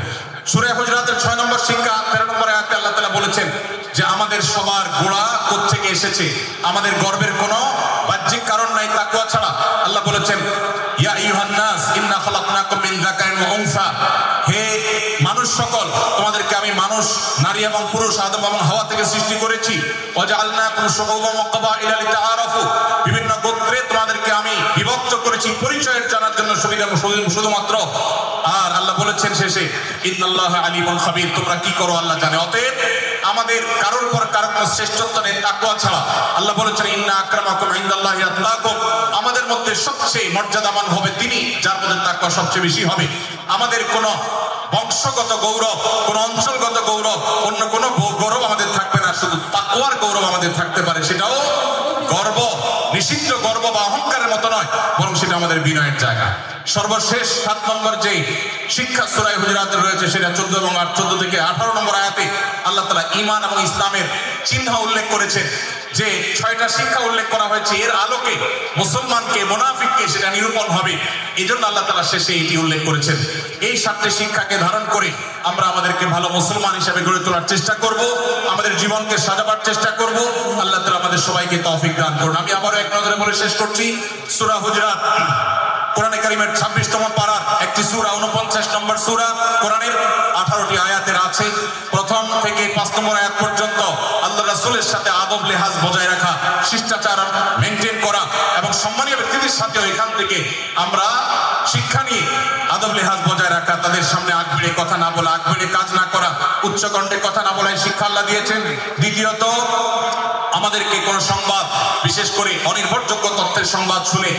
সূরা হুজুরাতের 6 নম্বর শিক্ষা 13 নম্বর আয়াতে আল্লাহ তাআলা বলেছেন যে আমাদের সবার গোড়া কোত্থেকে এসেছে, আমাদের গর্বের কোনো বাহ্যিক কারণ নাই তাকওয়া ছাড়া। আল্লাহ বলেছেন ইয়া আইয়ুহান নাস ইন্না খালাকনাকুম মিন যাকারিন ওয়া উনসা, হে মানুষ সকল, তোমাদেরকে আমি মানুষ, নারী এবং পুরুষ, আদম এবং হাওয়া থেকে সৃষ্টি করেছি। ওয়া জাআলনাকুম শুউবান ওয়া ক্বাবাইলা লিতাআরাফু, বিভিন্ন গোত্রে তোমাদেরকে আমি বিভক্ত করেছি পরিচয়ের জানার জন্য সুবিধা শুধুমাত্র। আর আল্লাহ বলেছেন শেষে ইন্নাল্লাহা আলিমুন খাবীর, তোমরা কি করো আল্লাহ জানে। অতএব আমাদের কারোর উপর কারো কোনো শ্রেষ্ঠত্ব নেই তাকওয়া ছাড়া। আল্লাহ বলেছেন ইন্না আকরামাকুম ইনদাল্লাহি আতকাকুম, আমাদের মধ্যে সবচেয়ে মর্যাদাবান হবে তিনি যার মধ্যে তাকওয়া সবচেয়ে বেশি হবে। আমাদের কোনো বংশগত গৌরব, কোন অঞ্চলগত গৌরব, অন্য কোনো গৌরব আমাদের থাকবে না, শুধু তাকওয়ার গৌরব আমাদের থাকতে পারে। সেটাও গর্ব, নিষিদ্ধ গর্ব বা অহংকারের মতো নয়, বরং সেটা আমাদের বিনয়ের জায়গা। সর্বশেষ 7 নম্বর যে শিক্ষা সূরা হুজুরাতে রয়েছে সেটা 14 এবং 14 থেকে 18 নম্বর আয়াতে আল্লাহ তাআলা ঈমান এবং ইসলামের চিহ্ন উল্লেখ করেছেন। যে 6টা শিক্ষা উল্লেখ করা হয়েছে, এর আলোকে মুসলমানকে মুনাফিককে সেটা নিরূপণ হবে। এই জন্য আল্লাহ তাআলা শেষে এটি উল্লেখ করেছেন। এই 7টি শিক্ষাকে ধারণ করে আমরা আমাদেরকে ভালো মুসলমান হিসেবে গড়ে তোলার চেষ্টা করব, আমাদের জীবনকে সাজাবার চেষ্টা করব। আল্লাহ তাআলা আমাদের সবাইকে তৌফিক দান করুন। আমি আবারও এক নজরে বলে শেষ করছি, সূরা হুজুরাত কোরআনে কারীমের 26তম পারার একটি সূরা, 49 নম্বর সূরা, কোরআনের 18টি আয়াতের আছে। প্রথম থেকে 5 নম্বর আয়াত পর্যন্ত আল্লাহ রাসূলের সাথে আদব লেহাজ বজায় রাখা, শিষ্টাচার মেইনটেইন করা এবং সম্মানীয় ব্যক্তিদের সাথেও এখান থেকে আমরা শিক্ষা নিয়ে আদব লেহাজ বজায় রাখা, তাদের সামনে আগ বেড়ে কথা না বলা, আগ বেড়ে কাজ না করা, উচ্চকণ্ঠে কথা না বলায় শিক্ষা আল্লাহ দিয়েছেন। দ্বিতীয়ত, আমাদেরকে কোন সংবাদ, বিশেষ করে অনির্ভরযোগ্য তথ্যের সংবাদ শুনে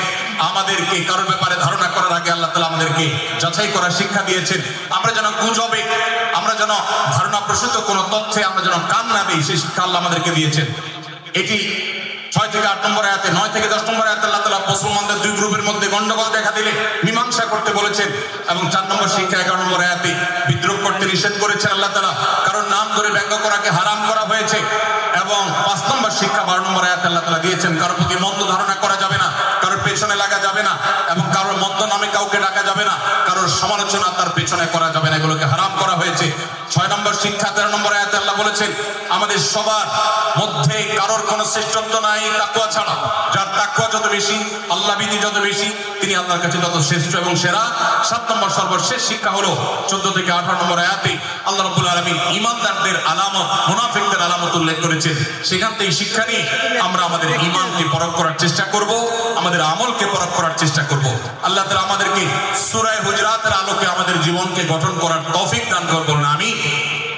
আমাদেরকে কারোর ব্যাপারে ধারণা করার আগে আল্লাহ তাআলা আমাদেরকে যাচাই করার শিক্ষা দিয়েছেন। আমরা যেন গুজবে, আমরা যেন ধারণা প্রসূত কোন তথ্যে আমরা যেন কান না দিই, সেই শিক্ষা আল্লাহ আমাদেরকে দিয়েছেন। এটি 6 থেকে 8 নম্বর আয়াতে, 9 থেকে 10 নম্বর আয়াতে আল্লাহ তাআলা মুসলমানদের দুই গ্রুপের মধ্যে গন্ডগোল দেখা দিলে মীমাংসা করতে বলেছেন। এবং 4 নম্বর শিক্ষা 11 নম্বর আয়াতে বিদ্রোহ করতে নিষেধ করেছেন আল্লাহ তাআলা, কারণ নাম ধরে ব্যঙ্গ করাকে হারাম করা হয়েছে। এবং 5 নম্বর শিক্ষা 12 নম্বর আয়াতে আল্লাহ তাআলা দিয়েছেন, কারোর প্রতি মন্দ ধারণা করা যাবে না, কারোর পেছনে লাগা যাবে না, এবং কারোর মন্দ নামে কাউকে ডাকা যাবে না, কারোর সমালোচনা তার পেছনে করা যাবে না, এগুলোকে হারাম করা হয়েছে। 6 নম্বর শিক্ষা 13 নম্বর আয়াতে আল্লাহ বলেছেন আমাদের সবার মধ্যে কারোর কোনো শ্রেষ্ঠত্ব নাই তাকওয়া ছাড়া। যার তাকওয়া যত বেশি, আল্লাহ ভীতি যত বেশি, তিনি আল্লাহর কাছে তত শ্রেষ্ঠ এবং সেরা। 7 নম্বর সর্বশেষ শিক্ষা হলো 14 থেকে 18 নম্বর আয়াতে আল্লাহ রাব্বুল আলামিন ঈমানদারদের আলামত, মুনাফিকদের আলামত উল্লেখ করেছেন। সেখান থেকে শিক্ষা নিয়ে আমরা আমাদের ঈমানকে পরখ করার চেষ্টা করব, আমাদের আমলকে পরখ করার চেষ্টা করব। আল্লাহ তাআলা আমাদেরকে সূরা হুজুরাতের আলোকে আমাদের জীবনকে গঠন করার তৌফিক দান করুন। আমি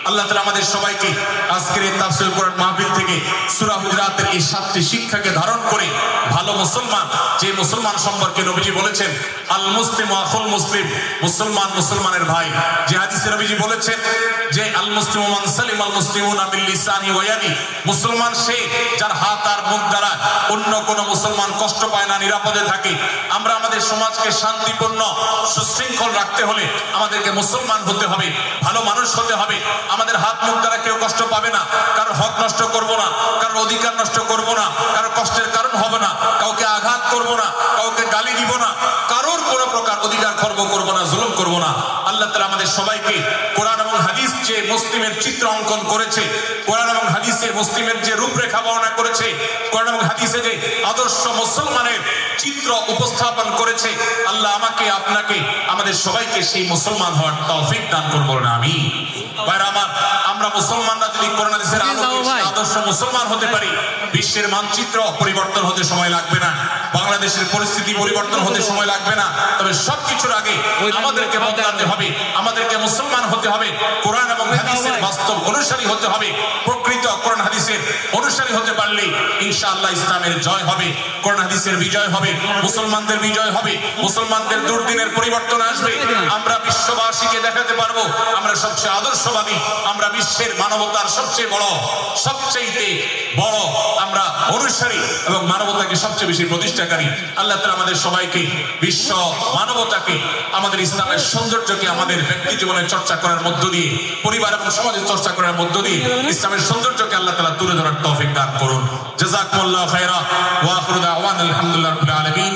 আল্লাহ তাআলা আমাদের সবাইকে আজকের এই তাফসীর কোরআন মাহফিল থেকে সূরা হুজুরাতের এই 7টি শিক্ষাকে ধারণ করে ভালো মুসলমান, যে মুসলমান সম্পর্কে নবীজি বলেছেন আল মুসলিমু আখুল মুসলিম, মুসলমান মুসলমানের ভাই। যে হাদিসে নবীজি বলেছেন যে আল মুসলিমু মান সালিম আল মুসলিমুনা বিল লিসানি ওয়া ইয়াদি, মুসলমান সে যার হাত আর মুখ দ্বারা অন্য কোন মুসলমান কষ্ট পায় না, নিরাপদে থাকে। আমরা আমাদের সমাজকে শান্তিপূর্ণ সুশৃঙ্খল রাখতে হলে আমাদেরকে মুসলমান হতে হবে, ভালো মানুষ হতে হবে। আমাদের হাত মুখ দ্বারা কেউ কষ্ট পাবে না, কারোর হক নষ্ট করব না, কারোর অধিকার নষ্ট করব না, কারোর কষ্টের কারণ হবে না, কাউকে আঘাত করব না, কাউকে গালি দিব না, কারোর কোনো প্রকার অধিকার খর্ব করব না, জুলুম করব না। আল্লাহ তাআলা আমাদের সবাইকে কোরআন এবং হাদিস যে মুসলিমের চিত্র অঙ্কন করেছে, কোরআন এবং হাদিসে মুসলিমের যে রূপরেখা বর্ণনা করেছে, কোরআন এবং হাদিসে যে আদর্শ মুসলমানের চিত্র উপস্থাপন করেছে, আল্লাহ আমাকে, আপনাকে, আমাদের সবাইকে সেই মুসলমান হওয়ার তৌফিক দান করুন। আমিন। ভাইরা আমার, আমরা মুসলমানরা যদি কোরআন হাদিসের আলোকে আদর্শ মুসলমান হতে পারি, বিশ্বের মানচিত্র পরিবর্তন হতে সময় লাগবে না, বাংলাদেশের পরিস্থিতি পরিবর্তন হতে সময় লাগবে না। তবে সবকিছুর আগে আমাদেরকে বদলাতে হবে, আমাদেরকে মুসলমান হতে হবে, কোরআন এবং হাদিসের বাস্তব অনুসারী হতে হবে। প্রকৃত কোরআন হাদিসের অনুসারী হতে পারলে ইনশাআল্লাহ ইসলামের জয় হবে, কোরআন হাদিসের বিজয় হবে, মুসলমানদের বিজয় হবে, মুসলমানদের দুর্দিনের পরিবর্তন আসবে। আমরা বিশ্ববাসীকে দেখাতে পারবো আমরা সবচেয়ে আদর্শবাদী, আমরা বিশ্বের মানবতার সবচেয়ে বড় আমরা অনুসারী এবং মানবতাকে সবচেয়ে বেশি প্রতিষ্ঠাকারী। আল্লাহ তাআলা আমাদের সবাইকে, বিশ্ব মানবতাকে, আমাদের ইসলামের সৌন্দর্যকে আমাদের ব্যক্তি জীবনে চর্চা করার মধ্য দিয়ে, পরিবার এবং সমাজের চর্চা করার মধ্য দিয়ে ইসলামের সৌন্দর্যকে আল্লাহ তাআলা তুলে ধরার তৌফিক দান করুন। জাযাকুমুল্লাহু খায়রা ওয়া আখিরু দাওয়ানা আলহামদুলিল্লাহি রাব্বিল আলামিন।